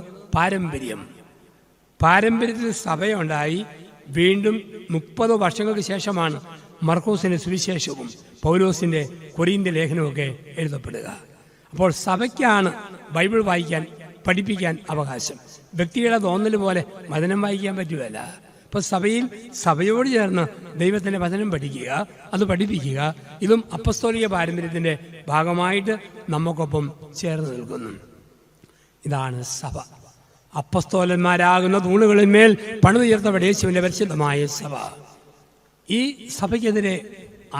പാരമ്പര്യത്തിൽ സഭയുണ്ടായി. വീണ്ടും 30 വർഷങ്ങൾക്ക് ശേഷമാണ് മർക്കോസിൻ്റെ സുവിശേഷവും പൗലോസിൻ്റെ കൊരിന്ത്യ ലേഖനവുമൊക്കെ എഴുതപ്പെടുക. അപ്പോൾ സഭയ്ക്കാണ് ബൈബിൾ വായിക്കാൻ, പഠിപ്പിക്കാൻ അവകാശം. വ്യക്തികളെ തോന്നൽ പോലെ വചനം വായിക്കാൻ പറ്റുകയില്ല. അപ്പോൾ സഭയോട് ചേർന്ന് ദൈവത്തിൻ്റെ വചനം പഠിക്കുക, അത് പഠിപ്പിക്കുക. ഇതും അപ്പസ്തോലിക പാരമ്പര്യത്തിൻ്റെ ഭാഗമായിട്ട് നമുക്കൊപ്പം ചേർന്ന് നിൽക്കുന്നു. ഇതാണ് സഭ. അപ്പസ്തോലന്മാരാകുന്ന തൂണുകളിന്മേൽ പണിതുയർത്തപ്പെട്ട യേശുവിൻ്റെ പരിശുദ്ധമായ സഭ. ഈ സഭയ്ക്കെതിരെ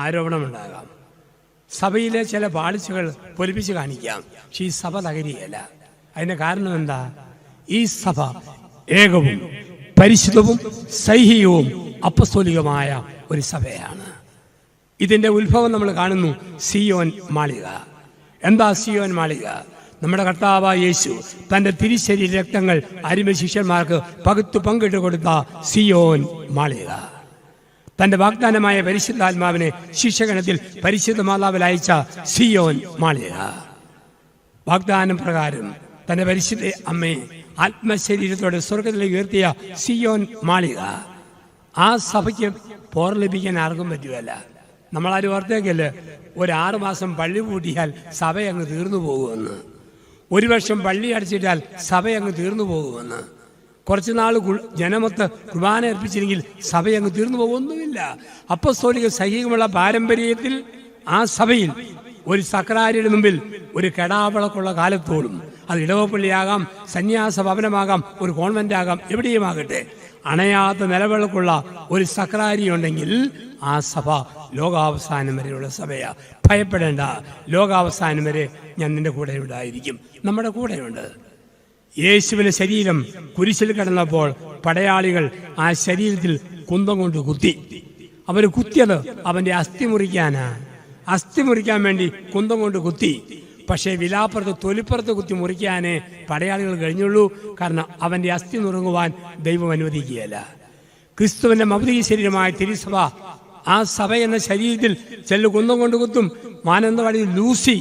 ആരോപണമുണ്ടാകാം, സഭയിലെ ചില പാളിച്ചകൾ പൊലിപ്പിച്ച് കാണിക്കാം. പക്ഷെ ഈ സഭ തകരിയല്ല. അതിൻ്റെ കാരണം എന്താ? ഈ സഭ ഏകവും പരിശുദ്ധവും സൈഹികവും അപ്പസ്തോലികമായ ഒരു സഭയാണ്. ഇതിൻ്റെ ഉത്ഭവം നമ്മൾ കാണുന്നു സിയോൻ മാളിക. എന്താ സിയോൻ മാളിക? നമ്മുടെ കർത്താവായ യേശു തൻ്റെ തിരുശരീര രക്തങ്ങൾ അരിമ ശിഷ്യന്മാർക്ക് പങ്കിട്ട് കൊടുത്ത സിയോൻ മാളിക. തൻ്റെ വാഗ്ദാനമായ പരിശുദ്ധാത്മാവിനെ ശിഷ്യഗണത്തിൽ പരിശുദ്ധ മാതാവിൽ അയച്ച സിയോൻ മാളിക. വാഗ്ദാനം പ്രകാരം തൻ്റെ പരിശുദ്ധ അമ്മയെ ആത്മശരീരത്തോടെ സ്വർഗത്തിലേക്ക് ഉയർത്തിയ സിയോൻ മാളിക. ആ സഭയ്ക്ക് പോർ ലഭിക്കാൻ ആർക്കും പറ്റുകയല്ല. നമ്മളാരും ഓർത്തേക്കല്ലേ, 6 മാസം പള്ളി പൂട്ടിയാൽ സഭ അങ്ങ് തീർന്നു പോകുമെന്ന്. 1 വർഷം പള്ളി അടച്ചിട്ടാൽ സഭ അങ്ങ് തീർന്നു പോകുമെന്ന്. കുറച്ച് നാൾ ജനമൊത്ത് കുർബാന അർപ്പിച്ചില്ലെങ്കിൽ സഭ അങ്ങ് തീർന്നു പോകുമൊന്നുമില്ല. അപ്പസ്തോലിക സൈഹികമുള്ള പാരമ്പര്യത്തിൽ ആ സഭയിൽ ഒരു സക്രാരിയുടെ മുമ്പിൽ ഒരു കെടാവിളക്കുള്ള കാലത്തോളം അത് ഇടവപ്പള്ളിയാകാം, സന്യാസ ഭവനമാകാം, ഒരു കോൺവെന്റ് ആകാം, എവിടെയുമാകട്ടെ. അണയാത്ത നിലവിളക്കുള്ള ഒരു സക്രാരി ഉണ്ടെങ്കിൽ ആ സഭ ലോകാവസാനം വരെയുള്ള സഭയാ. ഭയപ്പെടേണ്ട, ലോകാവസാനം വരെ ഞാൻ നിന്റെ കൂടെ ഉണ്ടായിരിക്കും. നമ്മുടെ കൂടെയുണ്ട്. യേശുവിന്റെ ശരീരം കുരിശിൽ കിടന്നപ്പോൾ പടയാളികൾ ആ ശരീരത്തിൽ കുന്തം കൊണ്ട് കുത്തി. അവർ കുത്തിയത് അവന്റെ അസ്ഥി മുറിക്കാനാ. അസ്ഥി മുറിക്കാൻ വേണ്ടി കുന്തം കൊണ്ട് കുത്തി. പക്ഷേ വിലാപ്പുറത്ത് തൊലിപ്പുറത്ത് കുത്തി മുറിക്കാനേ പടയാളികൾ കഴിഞ്ഞുള്ളൂ. കാരണം അവന്റെ അസ്ഥി നുറുങ്ങുവാൻ ദൈവം അനുവദിക്കുകയല്ല. ക്രിസ്തുവിന്റെ മൗലിക ശരീരമായ തിരുസഭ, ആ സഭ എന്ന ശരീരത്തിൽ ചെല്ലു കുന്തം കൊണ്ട് കുത്തും. മാനന്തവാടി ലൂസി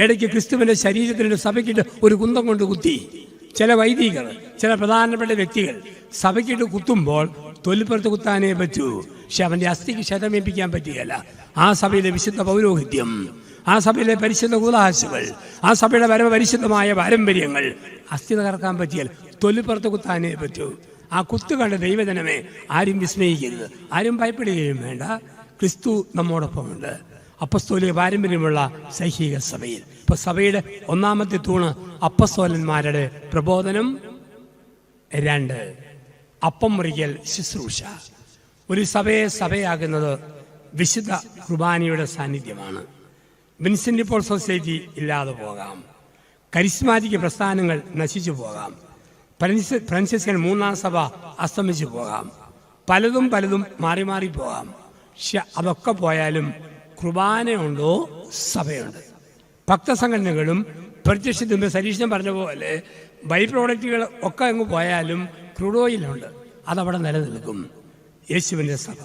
ഇടയ്ക്ക് ക്രിസ്തുവിന്റെ ശരീരത്തിൻ്റെ സഭയ്ക്കിട്ട് ഒരു കുന്തം കൊണ്ട് കുത്തി. ചില വൈദികർ, ചില പ്രധാനപ്പെട്ട വ്യക്തികൾ സഭയ്ക്കിട്ട് കുത്തുമ്പോൾ തൊലിപ്പുറത്ത് കുത്താനേ പറ്റൂ. പക്ഷെ അവന്റെ അസ്ഥിക്ക് ക്ഷതമേൽപ്പിക്കാൻ പറ്റുകയല്ല. ആ സഭയിലെ വിശുദ്ധ പൗരോഹിത്യം, ആ സഭയിലെ പരിശുദ്ധ കൂദാശകൾ, ആ സഭയുടെ പരമപരിശുദ്ധമായ പാരമ്പര്യങ്ങൾ അസ്ഥി തകർക്കാൻ പറ്റിയാൽ തൊലിപ്പുറത്ത് കുത്താനേ പറ്റൂ. ആ കുത്തു കണ്ട ദൈവജനമേ, ആരും വിസ്മയിക്കരുത്, ആരും ഭയപ്പെടുകയും വേണ്ട. ക്രിസ്തു നമ്മോടൊപ്പമുണ്ട്. അപ്പസ്തോലിക പാരമ്പര്യമുള്ള സൈഹിക സഭയിൽ ഇപ്പൊ സഭയുടെ ഒന്നാമത്തെ തൂണ് അപ്പസ്തോലന്മാരുടെ പ്രബോധനം. 2, അപ്പം മുറിക്കൽ ശുശ്രൂഷ. ഒരു സഭയെ സഭയാകുന്നത് വിശുദ്ധ കുർബാനയുടെ സാന്നിധ്യമാണ്. വിൻസെന്റ് പോൾ സൊസൈറ്റി ഇല്ലാതെ പോകാം, കരിസ്മാറ്റിക് പ്രസ്ഥാനങ്ങൾ നശിച്ചു പോകാം, ഫ്രാൻസിസ്കൻ 3-ാം സഭ അസ്തമിച്ചു പോകാം, പലതും മാറി മാറി പോകാം. പക്ഷെ അതൊക്കെ പോയാലും കുർബാനയുണ്ടോ? സഭയുണ്ട്. ഭക്തസംഘടനകളും പ്രത്യക്ഷത്തിന് സരീക്ഷണം പറഞ്ഞ പോലെ ബൈ പ്രോഡക്റ്റുകൾ ഒക്കെ അങ്ങ് പോയാലും ക്രൂഡ് ഓയിലുണ്ട്, അതവിടെ നിലനിൽക്കും. യേശുവിൻ്റെ സഭ,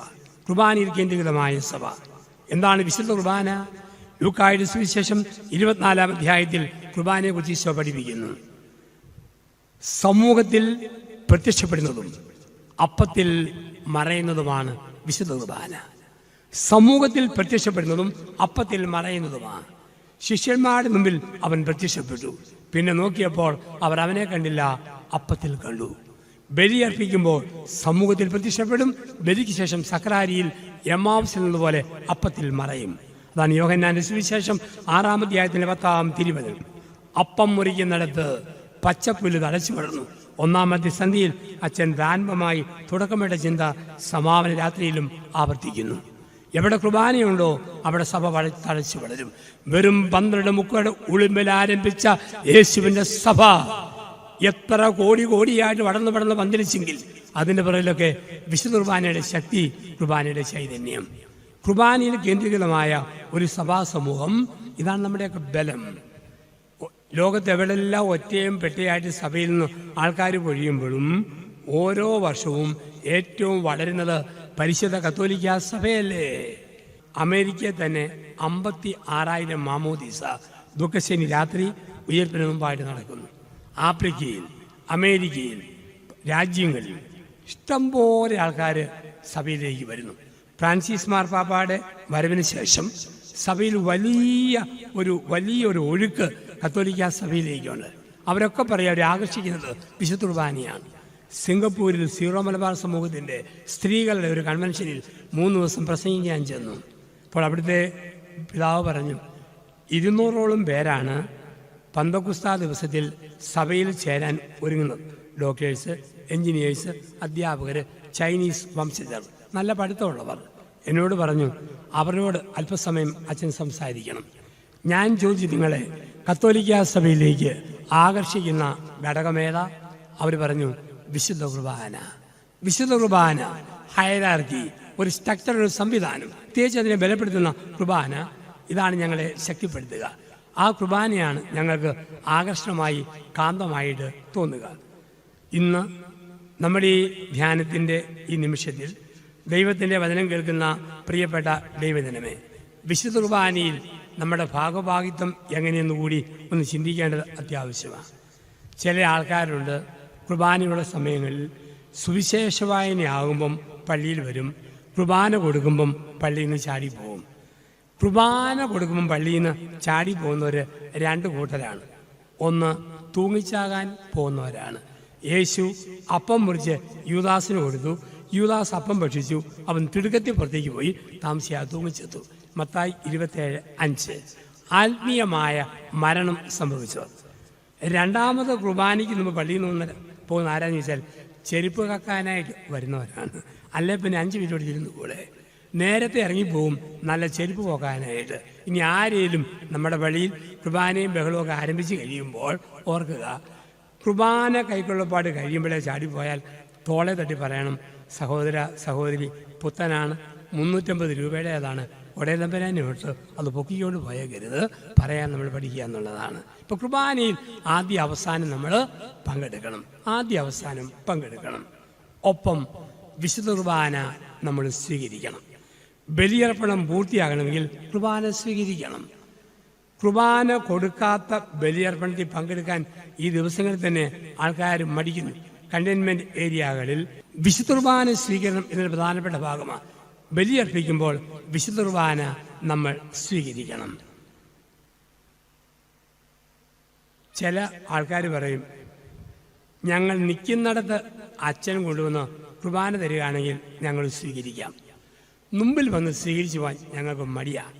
കുർബാനയിൽ കേന്ദ്രീകൃതമായ സഭ. എന്താണ് വിശുദ്ധ കുർബാന? ലൂക്കായുടെ സുവിശേഷം 24-ാം അധ്യായത്തിൽ കുർബാനയെക്കുറിച്ച് ഈശോ പഠിപ്പിക്കുന്നു. സമൂഹത്തിൽ പ്രത്യക്ഷപ്പെടുന്നതും അപ്പത്തിൽ മറയുന്നതുമാണ് വിശുദ്ധ കുർബാന. സമൂഹത്തിൽ പ്രത്യക്ഷപ്പെടുന്നതും അപ്പത്തിൽ മറയുന്നതുമാണ്. ശിഷ്യന്മാരുടെ മുമ്പിൽ അവൻ പ്രത്യക്ഷപ്പെട്ടു. പിന്നെ നോക്കിയപ്പോൾ അവർ അവനെ കണ്ടില്ല, അപ്പത്തിൽ കണ്ടു. ബലി അർപ്പിക്കുമ്പോൾ സമൂഹത്തിൽ പ്രത്യക്ഷപ്പെടും. ബലിക്ക് ശേഷം സക്രാരിയിൽ എമ്മാവുസിൽ നിന്നതുപോലെ അപ്പത്തിൽ മറയും. അതാണ് യോഹന്നാന്റെ സുവിശേഷം 6-ാം അധ്യായത്തിലെ 10-ാം തിരുവചനം. അപ്പം മുറിക്കുന്നിടത്ത് പച്ചപ്പുല്ല് തഴച്ചു വളർന്നു. 1-ാമത്തെ സന്ധിയിൽ അച്ഛൻ പ്രാരംഭമായി തുടക്കമിട്ട ചിന്ത സമാപന രാത്രിയിലും ആവർത്തിക്കുന്നു. എവിടെ കുർബാനയുണ്ടോ അവിടെ സഭ തഴച്ചു വളരും. വെറും 12 മുക്കയുടെ ഉളിമ്പിൽ ആരംഭിച്ച യേശുവിന്റെ സഭ എത്ര കോടിയായിട്ട് വളർന്ന് പന്തലിച്ചെങ്കിൽ അതിൻ്റെ പുറകിലൊക്കെ വിശുദ്ധ കുർബാനയുടെ ശക്തി, കുർബാനയുടെ ചൈതന്യം. കുർബാനയിൽ കേന്ദ്രീകൃതമായ ഒരു സഭാ സമൂഹം, ഇതാണ് നമ്മുടെയൊക്കെ ബലം. ലോകത്ത് എവിടെല്ലാം ഒറ്റയും പെട്ടയായിട്ട് സഭയിൽ നിന്ന് ആൾക്കാർ പൊഴിയുമ്പോഴും ഓരോ വർഷവും ഏറ്റവും വളരുന്നത് പരിശുദ്ധ കത്തോലിക്ക സഭയല്ലേ. അമേരിക്കയിൽ തന്നെ 56,000 മാമോദീസ ദുഃഖശനി രാത്രി ഉയർപ്പിന് മുമ്പായിട്ട് നടക്കുന്നു. ആഫ്രിക്കയിൽ, അമേരിക്കയിൽ, രാജ്യങ്ങളിൽ ഇഷ്ടംപോലെ ആൾക്കാർ സഭയിലേക്ക് വരുന്നു. ഫ്രാൻസിസ് മാർപ്പാപ്പയുടെ വരവിന് ശേഷം സഭയിൽ വലിയൊരു ഒഴുക്ക് കത്തോലിക്ക സഭയിലേക്കുണ്ട്. അവരൊക്കെ പറയാം, അവരെ ആകർഷിക്കുന്നത് വിശുദ്ധ കുർബാനയാണ്. സിംഗപ്പൂരിൽ സീറോ മലബാർ സമൂഹത്തിൻ്റെ സ്ത്രീകളുടെ ഒരു കൺവെൻഷനിൽ 3 ദിവസം പ്രസംഗിക്കാൻ ചെന്നു. അപ്പോൾ അവിടുത്തെ പിതാവ് പറഞ്ഞു, 200ഓളം പേരാണ് പന്തക്കുസ്താ ദിവസത്തിൽ സഭയിൽ ചേരാൻ ഒരുങ്ങുന്നത്. ഡോക്ടേഴ്സ്, എൻജിനീയേഴ്സ്, അധ്യാപകർ, ചൈനീസ് വംശജർ, നല്ല പഠിത്തമുള്ളവർ. എന്നോട് പറഞ്ഞു, അവരോട് അല്പസമയം അച്ഛൻ സംസാരിക്കണം. ഞാൻ ചോദിച്ചു, നിങ്ങളെ കത്തോലിക്ക സഭയിലേക്ക് ആകർഷിക്കുന്ന ഘടകമേതാ? അവർ പറഞ്ഞു, വിശുദ്ധ കുർബാന. വിശുദ്ധ കുർബാന ഹയരാർക്കി, ഒരു സ്ട്രക്ചർ, ഒരു സംവിധാനം, പ്രത്യേകിച്ച് അതിനെ ബലപ്പെടുത്തുന്ന കുർബാന, ഇതാണ് ഞങ്ങളെ ശക്തിപ്പെടുത്തുക. ആ കുർബാനയാണ് ഞങ്ങൾക്ക് ആകർഷണമായി, കാന്തമായിട്ട് തോന്നുക. ഇന്ന് നമ്മുടെ ഈ ധ്യാനത്തിൻ്റെ ഈ നിമിഷത്തിൽ ദൈവത്തിൻ്റെ വചനം കേൾക്കുന്ന പ്രിയപ്പെട്ട ദൈവജനമേ, വിശുദ്ധ കുർബാനയിൽ നമ്മുടെ ഭാഗഭാഗിത്വം എങ്ങനെയെന്ന് കൂടി ഒന്ന് ചിന്തിക്കേണ്ടത് അത്യാവശ്യമാണ്. ചില ആൾക്കാരുണ്ട്, കുർബാനയുള്ള സമയങ്ങളിൽ സുവിശേഷ വായനയാകുമ്പം പള്ളിയിൽ വരും, കുർബാന കൊടുക്കുമ്പം പള്ളിയിൽ നിന്ന് ചാടിപ്പോവും. കുർബാന കൊടുക്കുമ്പം പള്ളിയിൽ നിന്ന് ചാടി പോകുന്നവർ 2 കൂട്ടരാണ്. ഒന്ന്, തൂങ്ങിച്ചാകാൻ പോകുന്നവരാണ്. യേശു അപ്പം മുറിച്ച് യൂദാസിന് കൊടുത്തു. യൂദാസ് അപ്പം ഭക്ഷിച്ചു. അവൻ തിടുക്കത്തിൽ പുറത്തേക്ക് പോയി, താമസിയാതെ തൂങ്ങിച്ചെത്തു. മത്തായി 27:5. ആത്മീയമായ മരണം സംഭവിച്ചത്. രണ്ടാമത് കുർബാനയ്ക്ക് നമ്മൾ പള്ളിയിൽ നിന്ന് പോകുന്ന ആരാന്ന് ചോദിച്ചാൽ ചെരുപ്പ് കക്കാനായിട്ട് വരുന്നവരാണ്. അല്ലെ പിന്നെ 5 മിനിറ്റോട് ഇരുന്ന് കൂടെ നേരത്തെ ഇറങ്ങിപ്പോവും നല്ല ചെരുപ്പ് പോക്കാനായിട്ട്. ഇനി ആരെങ്കിലും നമ്മുടെ പള്ളിയിൽ കുർബാനയും ബഹളവും ആരംഭിച്ച് കഴിയുമ്പോൾ ഓർക്കുക, കുർബാന കൈക്കൊള്ളപ്പാട് കഴിയുമ്പോഴേ ചാടിപ്പോയാൽ തോളെ തട്ടി പറയണം, സഹോദര സഹോദരി പുത്തനാണ്, 350 രൂപയുടെ അതാണ്, ഒടയതമ്പരാനോട്ട് അത് പൊക്കിക്കൊണ്ട് പോയേക്കരുത് പറയാൻ നമ്മൾ പഠിക്കുക എന്നുള്ളതാണ്. ഇപ്പോൾ കുർബാനയിൽ ആദ്യ അവസാനം നമ്മൾ പങ്കെടുക്കണം, ആദ്യ അവസാനം പങ്കെടുക്കണം. ഒപ്പം വിശുദ്ധ കുർബാന നമ്മൾ സ്വീകരിക്കണം. ബലിയർപ്പണം പൂർത്തിയാകണമെങ്കിൽ കുർബാന സ്വീകരിക്കണം. കുർബാന കൊടുക്കാത്ത ബലിയർപ്പണത്തിൽ പങ്കെടുക്കാൻ ഈ ദിവസങ്ങളിൽ തന്നെ ആൾക്കാർ മടിക്കുന്നു. കണ്ടെയ്ൻമെന്റ് ഏരിയകളിൽ വിശുദ്ധ കുർബാന സ്വീകരണം എന്നൊരു പ്രധാനപ്പെട്ട ഭാഗമാണ്. ബലിയർപ്പിക്കുമ്പോൾ വിശുദ്ധ കുർബാന നമ്മൾ സ്വീകരിക്കണം. ചില ആൾക്കാർ പറയും, ഞങ്ങൾ നിൽക്കുന്നിടത്ത് അച്ഛൻ കൊണ്ടുവന്ന് കുർബാന തരികയാണെങ്കിൽ ഞങ്ങൾ സ്വീകരിക്കാം, മുമ്പിൽ വന്ന് സ്വീകരിച്ചു പോകാൻ ഞങ്ങൾക്ക് മടിയാണ്.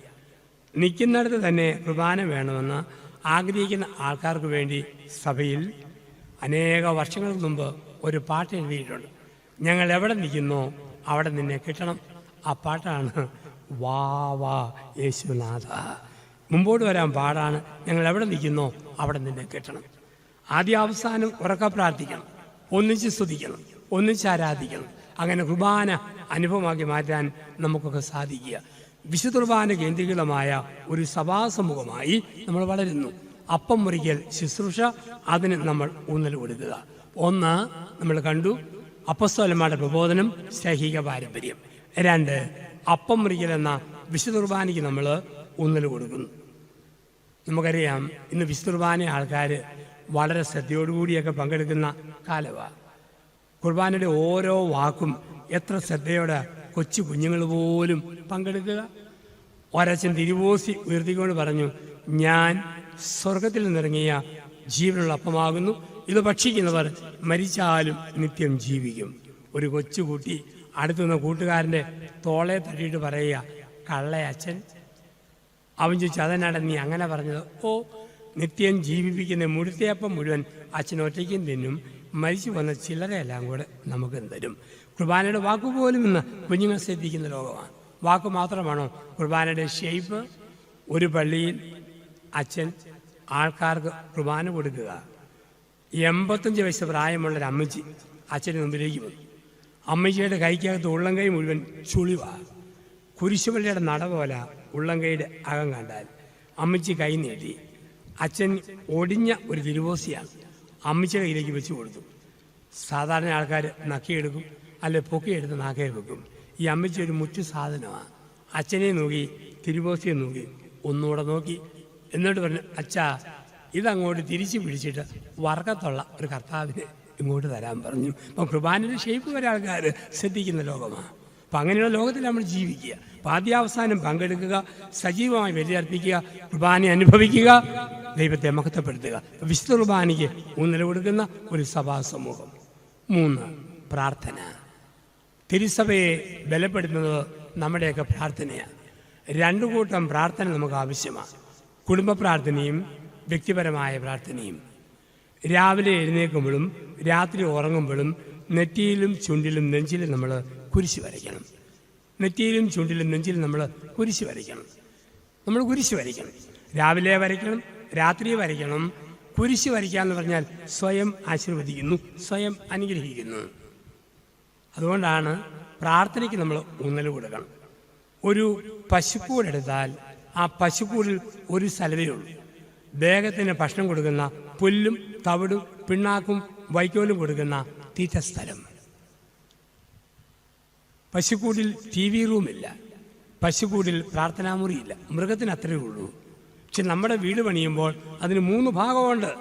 നിൽക്കുന്നിടത്ത് തന്നെ കുർബാന വേണമെന്ന് ആഗ്രഹിക്കുന്ന ആൾക്കാർക്ക് വേണ്ടി സഭയിൽ അനേക വർഷങ്ങൾക്ക് മുമ്പ് ഒരു പാട്ട് എഴുതിയിട്ടുണ്ട്. ഞങ്ങൾ എവിടെ നിൽക്കുന്നോ അവിടെ നിന്നെ കിട്ടണം. ആ പാട്ടാണ് വാ വാ യേശുനാഥ. മുമ്പോട്ട് വരാൻ പാടാണ്. ഞങ്ങൾ എവിടെ നിൽക്കുന്നോ അവിടെ നിന്നെ കിട്ടണം. ആദ്യ അവസാനം ഉറക്ക പ്രാർത്ഥിക്കണം, ഒന്നിച്ച് സ്തുതിക്കണം, ഒന്നിച്ച് ആരാധിക്കണം. അങ്ങനെ കുർബാന അനുഭവമാക്കി മാറ്റാൻ നമുക്കൊക്കെ സാധിക്കുക. വിശുദ്ധ കുർബാന കേന്ദ്രീകൃതമായ ഒരു സഭാസമൂഹമായി നമ്മൾ വളരുന്നു. അപ്പം മുറിക്കൽ ശുശ്രൂഷ, അതിന് നമ്മൾ ഊന്നൽ കൊടുക്കുക. ഒന്ന്, നമ്മൾ കണ്ടു അപ്പസ്തോലന്മാരുടെ പ്രബോധനം, ശൈഹിക പാരമ്പര്യം. 2, അപ്പം മുറിക്കൽ എന്ന വിശുദ്ധ കുർബാനയ്ക്ക് നമ്മൾ ഊന്നൽ കൊടുക്കുന്നു. നമുക്കറിയാം, ഇന്ന് വിശുദ്ധ കുർബാന ആൾക്കാർ വളരെ ശ്രദ്ധയോടുകൂടിയൊക്കെ പങ്കെടുക്കുന്ന കാലമാണ്. കുർബാനയുടെ ഓരോ വാക്കും എത്ര ശ്രദ്ധയോടെ കൊച്ചു കുഞ്ഞുങ്ങൾ പോലും പങ്കെടുക്കുക. ഒരച്ഛൻ തിരുവോസി ഉയർത്തിക്കൊണ്ട് പറഞ്ഞു, ഞാൻ സ്വർഗത്തിൽ നിന്നിറങ്ങിയ ജീവനുള്ള അപ്പമാകുന്നു, ഇത് ഭക്ഷിക്കുന്നവർ മരിച്ചാലും നിത്യം ജീവിക്കും. ഒരു കൊച്ചുകുട്ടി അടുത്തുനിന്ന കൂട്ടുകാരൻ്റെ തോളെ തട്ടിയിട്ട് പറയുക, കള്ളയച്ഛൻ. അവൻ ചോദിച്ചു, അതെന്നാടെ നീ അങ്ങനെ പറഞ്ഞത്? ഓ, നിത്യം ജീവിപ്പിക്കുന്ന മുഴുത്തയപ്പം മുഴുവൻ അച്ഛൻ ഒറ്റയ്ക്കും തിന്നും, മരിച്ചു വന്ന ചില്ലറയെല്ലാം കൂടെ നമുക്ക് തരും. കുർബാനയുടെ വാക്കുപോലും ഇന്ന് കുഞ്ഞുങ്ങൾ ശ്രദ്ധിക്കുന്ന ലോകമാണ്. വാക്ക് മാത്രമാണോ കുർബാനയുടെ ഷേപ്പ്? ഒരു പള്ളിയിൽ അച്ഛൻ ആൾക്കാർക്ക് കുർബാന കൊടുക്കുക. 85 വയസ്സ് പ്രായമുള്ളൊരു അമ്മച്ചി അച്ഛൻ്റെ മുമ്പിലേക്ക് വന്നു. അമ്മച്ചിയുടെ കൈക്കകത്ത് ഉള്ളംകൈ മുഴുവൻ ചുളിവാണ്. കുരിശുപള്ളിയുടെ നട പോലെ ഉള്ളംകൈയുടെ അകം കണ്ടാൽ. അമ്മച്ചി കൈ നീട്ടി. അച്ഛൻ ഒടിഞ്ഞ ഒരു തിരുവോസിയാണ് അമ്മച്ചിയുടെ കയ്യിലേക്ക് വെച്ച് കൊടുത്തു. സാധാരണ ആൾക്കാർ നക്കിയെടുക്കും, അല്ലെ പൊക്കിയെടുത്ത് നാക്കേ വെക്കും. ഈ അമ്മച്ചി ഒരു മുറ്റു സാധനമാണ്. അച്ഛനെ നോക്കി, തിരുവോസിയെ നോക്കി, ഒന്നുകൂടെ നോക്കി, എന്നിട്ട് പറഞ്ഞു, അച്ഛാ, ഇതങ്ങോട്ട് തിരിച്ചു പിടിച്ചിട്ട് വർക്കത്തുള്ള ഒരു കർത്താവിനെ ഇങ്ങോട്ട് തരാൻ പറഞ്ഞു. അപ്പം കുർബാനയുടെ ഷേപ്പ് വരെ ആൾക്കാർ ശ്രദ്ധിക്കുന്ന ലോകമാണ്. അപ്പം അങ്ങനെയുള്ള ലോകത്തിൽ നമ്മൾ ജീവിക്കുക. അപ്പം ആദ്യാവസാനം പങ്കെടുക്കുക, സജീവമായി ബലിയർപ്പിക്കുക, കുർബാന അനുഭവിക്കുക, ദൈവത്തെ മഹത്വപ്പെടുത്തുക. വിശുദ്ധ കുർബാനയ്ക്ക് ഊന്നൽ കൊടുക്കുന്ന ഒരു സഭാ സമൂഹം. 3, പ്രാർത്ഥന. തിരുസഭയെ ബലപ്പെടുത്തുന്നത് നമ്മുടെയൊക്കെ പ്രാർത്ഥനയാണ്. 2 കൂട്ടം പ്രാർത്ഥന നമുക്ക് ആവശ്യമാണ്. കുടുംബ പ്രാർത്ഥനയും വ്യക്തിപരമായ പ്രാർത്ഥനയും. രാവിലെ എഴുന്നേൽക്കുമ്പോഴും രാത്രി ഉറങ്ങുമ്പോഴും നെറ്റിയിലും ചുണ്ടിലും നെഞ്ചിലും നമ്മൾ കുരിശ് വരയ്ക്കണം. നെറ്റിയിലും ചുണ്ടിലും നെഞ്ചിലും നമ്മൾ കുരിശ് വരയ്ക്കണം. നമ്മൾ കുരിശ് വരയ്ക്കണം. രാവിലെ വരയ്ക്കണം, രാത്രി വരയ്ക്കണം. കുരിശ് വരയ്ക്കുക എന്ന് പറഞ്ഞാൽ സ്വയം ആശീർവദിക്കുന്നു, സ്വയം അനുഗ്രഹിക്കുന്നു. അതുകൊണ്ടാണ് പ്രാർത്ഥനയ്ക്ക് നമ്മൾ ഊന്നൽ കൊടുക്കണം. ഒരു പശുക്കൂടെടുത്താൽ ആ പശുക്കൂടിൽ ഒരു സ്ഥലമേ ഉള്ളൂ. ദേഹത്തിന് ഭക്ഷണം കൊടുക്കുന്ന പുല്ലും തവിടും പിണ്ണാക്കും വൈക്കോലും കൊടുക്കുന്ന തീറ്റ സ്ഥലം. പശുക്കൂടിൽ TV റൂമില്ല, പശുക്കൂടിൽ പ്രാർത്ഥനാമുറിയില്ല. മൃഗത്തിന് അത്രയേ ഉള്ളൂ. പക്ഷെ നമ്മുടെ വീട് പണിയുമ്പോൾ അതിന് 3 ഭാഗമുണ്ട്.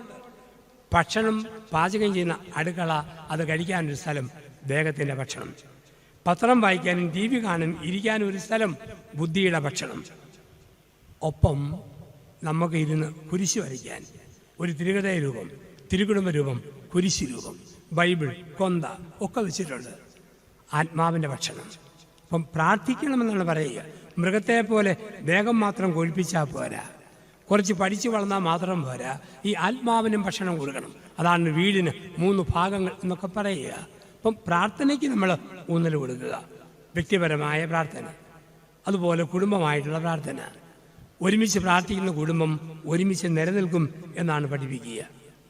ഭക്ഷണം പാചകം ചെയ്യുന്ന അടുക്കള, അത് കഴിക്കാനൊരു സ്ഥലം, ദേഹത്തിൻ്റെ ഭക്ഷണം. പത്രം വായിക്കാനും TV കാണാനും ഇരിക്കാനും ഒരു സ്ഥലം, ബുദ്ധിയുടെ ഭക്ഷണം. ഒപ്പം നമുക്ക് ഇരുന്ന് കുരിശ് വരയ്ക്കാൻ ഒരു തിരുഹൃദയ രൂപം, തിരുകുടുംബ രൂപം, കുരിശ് രൂപം, ബൈബിൾ, കൊന്ത ഒക്കെ വെച്ചിട്ടുണ്ട്. ആത്മാവിൻ്റെ ഭക്ഷണം. അപ്പം പ്രാർത്ഥിക്കണമെന്നാണ് പറയുക. മൃഗത്തെ പോലെ ദേഹം മാത്രം കൊഴിപ്പിച്ചാൽ പോരാ. കുറച്ച് പഠിച്ചു വളർന്നാൽ മാത്രം പോരാ, ഈ ആത്മാവിനും ഭക്ഷണം കൊടുക്കണം. അതാണ് വീടിന് 3 ഭാഗങ്ങൾ എന്നൊക്കെ പറയുക. അപ്പം പ്രാർത്ഥനയ്ക്ക് നമ്മൾ ഊന്നൽ കൊടുക്കുക. വ്യക്തിപരമായ പ്രാർത്ഥന, അതുപോലെ കുടുംബമായിട്ടുള്ള പ്രാർത്ഥന. ഒരുമിച്ച് പ്രാർത്ഥിക്കുന്ന കുടുംബം ഒരുമിച്ച് നിലനിൽക്കും എന്നാണ് പഠിപ്പിക്കുക.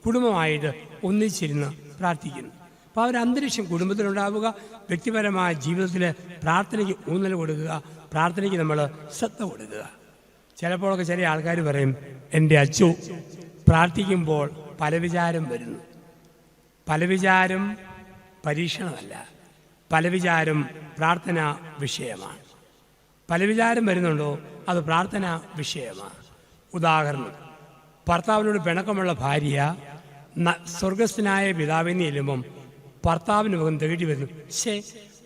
കുടുംബമായിട്ട് ഒന്നിച്ചിരുന്ന് പ്രാർത്ഥിക്കുന്നു. അപ്പോൾ ഒരു അന്തരീക്ഷം കുടുംബത്തിലുണ്ടാവുക. വ്യക്തിപരമായ ജീവിതത്തിൽ പ്രാർത്ഥനയ്ക്ക് ഊന്നൽ കൊടുക്കുക, പ്രാർത്ഥനയ്ക്ക് നമ്മൾ ശ്രദ്ധ കൊടുക്കുക. ചിലപ്പോഴൊക്കെ ചില ആൾക്കാർ പറയും, എൻ്റെ അച്ചു പ്രാർത്ഥിക്കുമ്പോൾ പല വിചാരം വരുന്നു. പല വിചാരം പരീക്ഷണമല്ല, പല വിചാരം പ്രാർത്ഥനാ വിഷയമാണ്. പല വിചാരം വരുന്നുണ്ടോ അത് പ്രാർത്ഥനാ വിഷയമാണ്. ഉദാഹരണം, ഭർത്താവിനോട് പിണക്കമുള്ള ഭാര്യ സ്വർഗസ്ഥനായ പിതാവിനെ ചെല്ലുമ്പം ഭർത്താവിന് മുഖം തേടി വരുന്നു.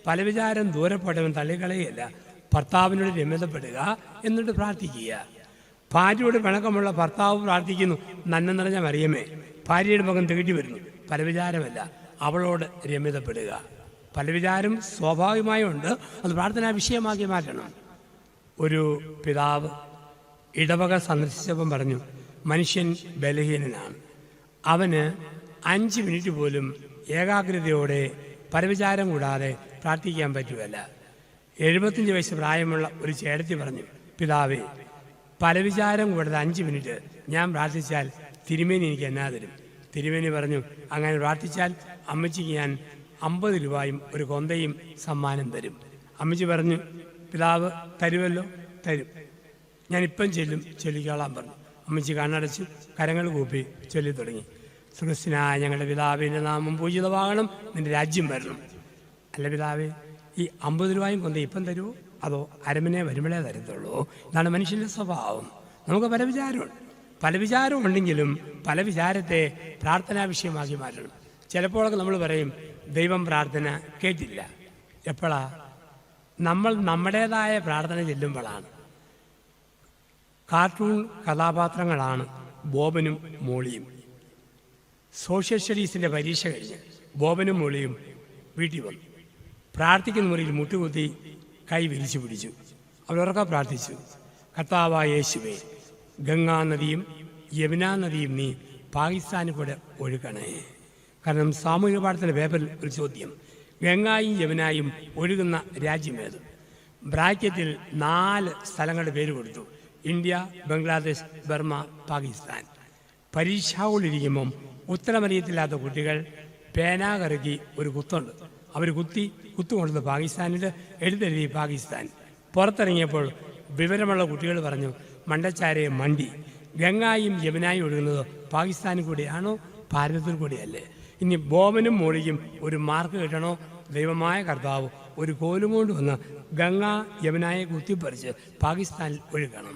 പല വിചാരം ദൂരപ്പെട്ടവൻ തള്ളിക്കളയല്ല, ഭർത്താവിനോട് രമ്യതപ്പെടുക, എന്നിട്ട് പ്രാർത്ഥിക്കുക. ഭാര്യയോട് പിണക്കമുള്ള ഭർത്താവ് പ്രാർത്ഥിക്കുന്നു, നന്മ നിറഞ്ഞ മറിയമേ, ഭാര്യയുടെ മുഖം തേടി വരുന്നു. പല വിചാരമല്ല, അവളോട് രമ്യതപ്പെടുക. പല വിചാരം സ്വാഭാവികമായും ഉണ്ട്, അത് പ്രാർത്ഥനാ വിഷയമാക്കി മാറ്റണം. ഒരു പിതാവ് ഇടവക സന്ദർശിച്ചപ്പം പറഞ്ഞു, മനുഷ്യൻ ബലഹീനനാണ്, അവന് 5 മിനിറ്റ് പോലും ഏകാഗ്രതയോടെ പരവിചാരം കൂടാതെ പ്രാർത്ഥിക്കാൻ പറ്റുകയല്ല. 75 വയസ്സ് പ്രായമുള്ള ഒരു ചേട്ടത്തി പറഞ്ഞു, പിതാവേ, പരവിചാരം കൂടാതെ 5 മിനിറ്റ് ഞാൻ പ്രാർത്ഥിച്ചാൽ തിരുമേനി എനിക്ക് എന്നാ തരും? തിരുമേനി പറഞ്ഞു, അങ്ങനെ പ്രാർത്ഥിച്ചാൽ അമ്മച്ചിക്ക് ഞാൻ 50 രൂപയും ഒരു കൊന്തയും സമ്മാനം തരും. അമ്മച്ചി പറഞ്ഞു, പിതാവ് തരുമല്ലോ? തരും, ഞാനിപ്പം ചൊല്ലിക്കോളാൻ പറഞ്ഞു. അമ്മച്ചി കണ്ണടച്ചു, കരങ്ങൾ കൂപ്പി ചൊല്ലി തുടങ്ങി. സ്വർഗ്ഗസ്ഥനായ ഞങ്ങളുടെ പിതാവിൻ്റെ നാമം പൂജിതമാകണം, നിന്റെ രാജ്യം വരണം. അല്ല പിതാവേ, ഈ 50 രൂപയും കൊന്ത ഇപ്പം തരുമോ അതോ അരമനെ വരുമ്പോഴേ തരത്തുള്ളൂ? ഇതാണ് മനുഷ്യൻ്റെ സ്വഭാവം. നമുക്ക് പല വിചാരമുണ്ട്. പല വിചാരം ഉണ്ടെങ്കിലും പല വിചാരത്തെ പ്രാർത്ഥനാ വിഷയമാക്കി മാറ്റണം. ചിലപ്പോഴൊക്കെ നമ്മൾ പറയും, ദൈവം പ്രാർത്ഥന കേട്ടില്ല. എപ്പോഴാ? നമ്മൾ നമ്മുടേതായ പ്രാർത്ഥന ചെല്ലുമ്പോഴാണ്. കാർട്ടൂൺ കഥാപാത്രങ്ങളാണ് ബോബനും മോളിയും. സോഷ്യൽ സ്റ്റഡീസിൻ്റെ പരീക്ഷ കഴിഞ്ഞ് ബോബനും മോളിയും വീട്ടിൽ വന്നു. പ്രാർത്ഥിക്കുന്ന മുറിയിൽ മുട്ടുകുത്തി കൈ വിരിച്ചു പിടിച്ചു. അവരൊക്കെ പ്രാർത്ഥിച്ചു, കർത്താവായ യേശുവേ, ഗംഗാനദിയും യമുനാ നദിയും നീ പാകിസ്ഥാനിൽ കൂടെ ഒഴുകണേ. കാരണം സാമൂഹിക പാഠത്തിൻ്റെ പേപ്പറിൽ ഒരു ചോദ്യം, ഗംഗായും യമുനായും ഒഴുകുന്ന രാജ്യമേത്? ബ്രാക്കറ്റിൽ 4 സ്ഥലങ്ങളുടെ പേര് കൊടുത്തു, ഇന്ത്യ, ബംഗ്ലാദേശ്, ബർമ്മ, പാകിസ്ഥാൻ. പരീക്ഷാവുള്ളിരിക്കുമ്പം ഉത്തരമറിയത്തില്ലാത്ത കുട്ടികൾ പേനാകറക്കി ഒരു കുത്തുണ്ട്, അവർ കുത്തുകൊണ്ടത് പാകിസ്ഥാനിൽ, എഴുതെഴുതി പാകിസ്ഥാൻ. പുറത്തിറങ്ങിയപ്പോൾ വിവരമുള്ള കുട്ടികൾ പറഞ്ഞു, മണ്ടച്ചാരെ മണ്ടി, ഗംഗായും യമുനായും ഒഴുകുന്നത് പാകിസ്ഥാനിൽ കൂടിയാണോ ഭാരതത്തിൽ കൂടിയല്ലേ? ഇനി ബോബനും മോളിക്കും ഒരു മാർക്ക് കിട്ടണോ? ദൈവമായ കർത്താവ് ഒരു കോലും കൊണ്ട് വന്ന് ഗംഗ യമുനായെ കുത്തിപ്പറിച്ച് പാകിസ്ഥാനിൽ ഒഴുകണം.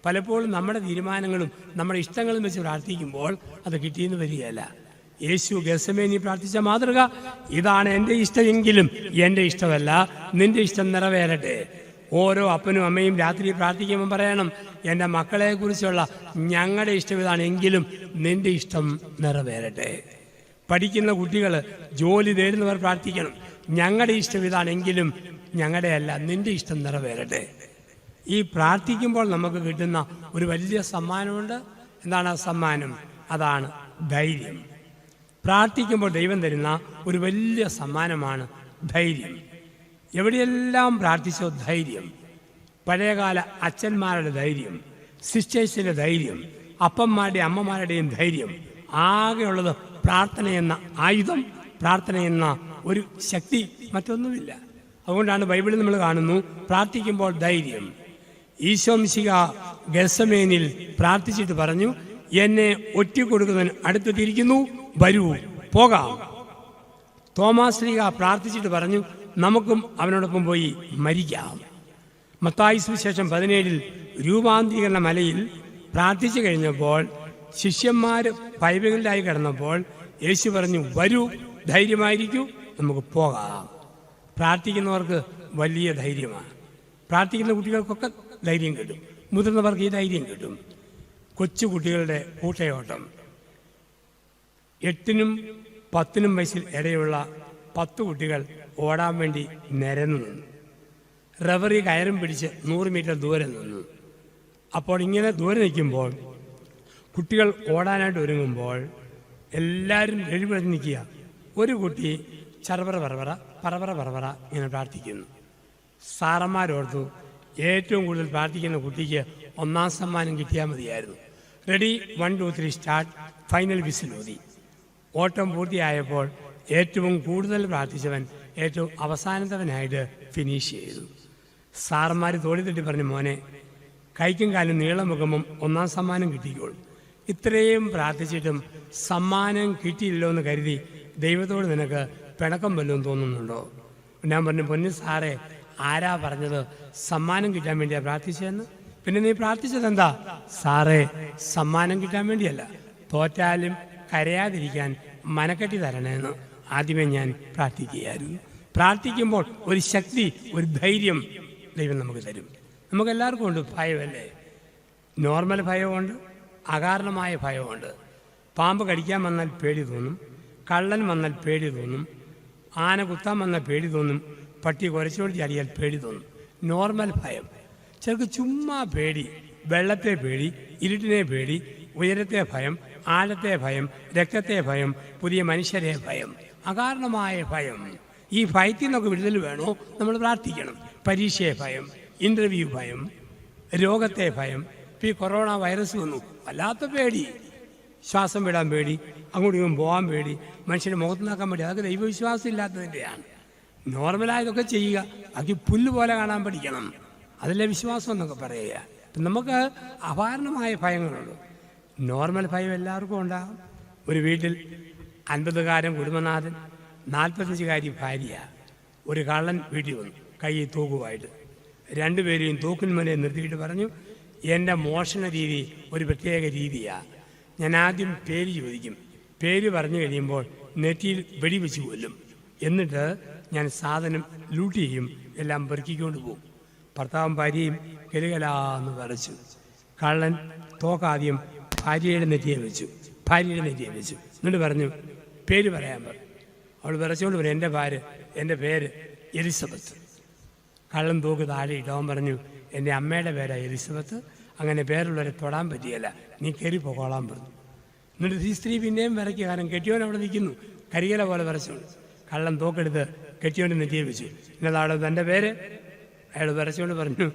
പലപ്പോഴും നമ്മുടെ തീരുമാനങ്ങളും നമ്മുടെ ഇഷ്ടങ്ങളും വെച്ച് പ്രാർത്ഥിക്കുമ്പോൾ അത് കിട്ടിയെന്ന് വരികയല്ല. യേശു ഗെത്സമേനി പ്രാർത്ഥിച്ച മാതൃക ഇതാണ്, എൻ്റെ ഇഷ്ടമെങ്കിലും എൻ്റെ ഇഷ്ടമല്ല, നിന്റെ ഇഷ്ടം നിറവേറട്ടെ. ഓരോ അപ്പനും അമ്മയും രാത്രി പ്രാർത്ഥിക്കുമ്പോൾ പറയണം, എൻ്റെ മക്കളെക്കുറിച്ചുള്ള ഞങ്ങളുടെ ഇഷ്ടം ഇതാണെങ്കിലും നിന്റെ ഇഷ്ടം നിറവേറട്ടെ. പഠിക്കുന്ന കുട്ടികൾ, ജോലി തേടുന്നവർ പ്രാർത്ഥിക്കണം, ഞങ്ങളുടെ ഇഷ്ടം ഇതാണെങ്കിലും ഞങ്ങളുടെ അല്ല, നിന്റെ ഇഷ്ടം നിറവേറട്ടെ. ഈ പ്രാർത്ഥിക്കുമ്പോൾ നമുക്ക് കിട്ടുന്ന ഒരു വലിയ സമ്മാനമുണ്ട്. എന്താണ് ആ സമ്മാനം? അതാണ് ധൈര്യം. പ്രാർത്ഥിക്കുമ്പോൾ ദൈവം തരുന്ന ഒരു വലിയ സമ്മാനമാണ് ധൈര്യം. എവിടെയെല്ലാം പ്രാർത്ഥിച്ചോ ധൈര്യം. പഴയകാല അച്ഛന്മാരുടെ ധൈര്യം, സിസ്റ്റേഴ്സിൻ്റെ ധൈര്യം, അപ്പന്മാരുടെയും അമ്മമാരുടെയും ധൈര്യം, ആകെയുള്ളത് പ്രാർത്ഥന എന്ന ആയുധം, പ്രാർത്ഥന എന്ന ഒരു ശക്തി, മറ്റൊന്നുമില്ല. അതുകൊണ്ടാണ് ബൈബിളിൽ നമ്മൾ കാണുന്നു, പ്രാർത്ഥിക്കുമ്പോൾ ധൈര്യം. ഈശോ മിശിഹാ ഗെത്സമേനിൽ പ്രാർത്ഥിച്ചിട്ട് പറഞ്ഞു, എന്നെ ഒറ്റിക്കൊടുക്കുന്നതിന് അടുത്തെത്തിയിരിക്കുന്നു, വരൂ പോകാം. തോമാസ് ശ്ലീഹ പ്രാർത്ഥിച്ചിട്ട് പറഞ്ഞു, നമുക്കും അവനോടൊപ്പം പോയി മരിക്കാം. മത്തായി സുവിശേഷം 17 രൂപാന്തരീകരണ മലയിൽ പ്രാർത്ഥിച്ചു കഴിഞ്ഞപ്പോൾ ശിഷ്യന്മാർ ഭയവിഹ്വലരായി കിടന്നപ്പോൾ യേശു പറഞ്ഞു, വരൂ, ധൈര്യമായിരിക്കൂ, നമുക്ക് പോകാം. പ്രാർത്ഥിക്കുന്നവർക്ക് വലിയ ധൈര്യമാണ്. പ്രാർത്ഥിക്കുന്ന കുട്ടികൾക്കൊക്കെ ധൈര്യം കിട്ടും, മുതിർന്നവർക്ക് ഈ ധൈര്യം കിട്ടും. കൊച്ചു കുട്ടികളുടെ കൂട്ടയോട്ടം, 8നും 10നും വയസ്സിൽ ഇടയുള്ള 10 കുട്ടികൾ ഓടാൻ വേണ്ടി നിരന്നു നിന്നു. റവറി കയറും പിടിച്ച് 100 മീറ്റർ ദൂരെ നിന്നു. അപ്പോൾ ഇങ്ങനെ ദൂരെ നിൽക്കുമ്പോൾ കുട്ടികൾ ഓടാനായിട്ട് ഒരുങ്ങുമ്പോൾ എല്ലാവരും എഴുപെടുത്ത് നിൽക്കുക. ഒരു കുട്ടി ചറപറ പറവറ പറവറ പറവറ ഇങ്ങനെ പ്രാർത്ഥിക്കുന്നു. സാറന്മാരോർത്തു ഏറ്റവും കൂടുതൽ പ്രാർത്ഥിക്കുന്ന കുട്ടിക്ക് 1ാം സമ്മാനം കിട്ടിയാൽ മതിയായിരുന്നു. Ready 1 2 3 start. ഫൈനൽ വിസിലൂതി. ഓട്ടം പൂർത്തിയായപ്പോൾ ഏറ്റവും കൂടുതൽ പ്രാർത്ഥിച്ചവൻ ഏറ്റവും അവസാനത്തവനായിട്ട് ഫിനിഷ് ചെയ്തു. സാറന്മാർ തോളി തട്ടി പറഞ്ഞു, മോനെ കൈക്കും കാലും നീളം വെക്കുമ്പം 1ാം സമ്മാനം കിട്ടിക്കോളും. ഇത്രയും പ്രാർത്ഥിച്ചിട്ടും സമ്മാനം കിട്ടിയില്ലോ എന്ന് കരുതി ദൈവത്തോട് നിനക്ക് പിണക്കം വല്ലതും തോന്നുന്നുണ്ടോ? ഞാൻ പറഞ്ഞു, പൊന്നു സാറേ, ആരാ പറഞ്ഞത് സമ്മാനം കിട്ടാൻ വേണ്ടിയാണ് പ്രാർത്ഥിച്ചതെന്ന്? പിന്നെ നീ പ്രാർത്ഥിച്ചത് എന്താ? സാറേ, സമ്മാനം കിട്ടാൻ വേണ്ടിയല്ല, തോറ്റാലും കരയാതിരിക്കാൻ മനക്കെട്ടി തരണേന്ന് ആദ്യമേ ഞാൻ പ്രാർത്ഥിക്കുകയായിരുന്നു. പ്രാർത്ഥിക്കുമ്പോൾ ഒരു ശക്തി, ഒരു ധൈര്യം ദൈവം നമുക്ക് തരും. നമുക്കെല്ലാവർക്കും ഉണ്ട് ഭയമല്ലേ? നോർമൽ ഭയമുണ്ട്, അകാരണമായ ഭയമുണ്ട്. പാമ്പ് കടിക്കാൻ വന്നാൽ പേടി തോന്നും, കള്ളൻ വന്നാൽ പേടി തോന്നും, ആന കുത്താൻ വന്നാൽ പേടി തോന്നും, പട്ടി കുരച്ചോടി ചാടിയാൽ പേടി തോന്നും. നോർമൽ ഭയം. ചിലർക്ക് ചുമ്മാ പേടി, വെള്ളത്തെ പേടി, ഇരുട്ടിനെ പേടി, ഉയരത്തെ ഭയം, ആഴത്തെ ഭയം, രക്തത്തെ ഭയം, പുതിയ മനുഷ്യരെ ഭയം, അകാരണമായ ഭയം. ഈ ഭയത്തിൽ നിന്നൊക്കെ വിടുതൽ വേണോ? നമ്മൾ പ്രാർത്ഥിക്കണം. പരീക്ഷയെ ഭയം, ഇൻ്റർവ്യൂ ഭയം, രോഗത്തെ ഭയം. ഇപ്പോൾ ഈ കൊറോണ വൈറസ് വന്നു, വല്ലാത്ത പേടി, ശ്വാസം വിടാൻ പേടി, അങ്ങോട്ടും ഇങ്ങോട്ടും പോകാൻ പേടി, മനുഷ്യൻ്റെ മുഖത്ത് നോക്കാൻ പേടി. അതൊക്കെ ദൈവവിശ്വാസം ഇല്ലാത്തതിൻ്റെയാണ്. നോർമലായതൊക്കെ ചെയ്യുക, ബാക്കി പുല്ല് പോലെ കാണാൻ പഠിക്കണം. അതിലെ വിശ്വാസം എന്നൊക്കെ പറയുക. നമുക്ക് അപാരണമായ ഭയങ്ങളുണ്ട്. നോർമൽ ഭയം എല്ലാവർക്കും ഉണ്ടാകും. ഒരു വീട്ടിൽ 50-കാരൻ കുടുംബനാഥൻ, 45-കാരി ഭാര്യ, ഒരു കള്ളൻ വീട്ടിൽ വന്നു കയ്യിൽ തൂക്കുമായിട്ട്. രണ്ടുപേരെയും തൂക്കിന്മേലെ നിർത്തിയിട്ട് പറഞ്ഞു, എൻ്റെ മോഷണ രീതി ഒരു പ്രത്യേക രീതിയാണ്. ഞാൻ ആദ്യം പേര് ചോദിക്കും, പേര് പറഞ്ഞു കഴിയുമ്പോൾ നെറ്റിയിൽ വെടിവെച്ച് കൊല്ലും, എന്നിട്ട് ഞാൻ സാധനം ലൂട്ട് ചെയ്യും, എല്ലാം പെറുക്കിക്കൊണ്ട് പോകും. ഭർത്താവും ഭാര്യയും കെലുകലാന്ന് വിറച്ചു. കള്ളൻ തോക്കാദ്യം ഭാര്യയുടെ നെറ്റിയെ വെച്ചു, എന്നിട്ട് പറഞ്ഞു, പേര് പറയാൻ പറഞ്ഞു. അവൾ വിറച്ചുകൊണ്ട് പറഞ്ഞു, എൻ്റെ പേര് എലിസബത്ത്. കള്ളൻ തോക്ക് താഴെ ഇട്ട് അവൻ പറഞ്ഞു, എൻ്റെ അമ്മയുടെ പേരാണ് എലിസബത്ത്, അങ്ങനെ പേരുള്ളവരെ തൊടാൻ പറ്റിയല്ല, നീ കയറി പോകോളാൻ പറഞ്ഞു. എന്നിട്ട് ഈ സ്ത്രീ പിന്നെയും വിറയ്ക്കുക, കാരണം കെട്ടിയോൻ അവിടെ നിൽക്കുന്നു, കരികല പോലെ വിറച്ചുകൊണ്ട്. കള്ളൻ തോക്കെടുത്ത് കെട്ടിയോൻ്റെ നെറ്റിയെ വെച്ചു. എന്നതാടോ തൻ്റെ പേര്? അയാൾ വിറച്ചുകൊണ്ട് പറഞ്ഞു,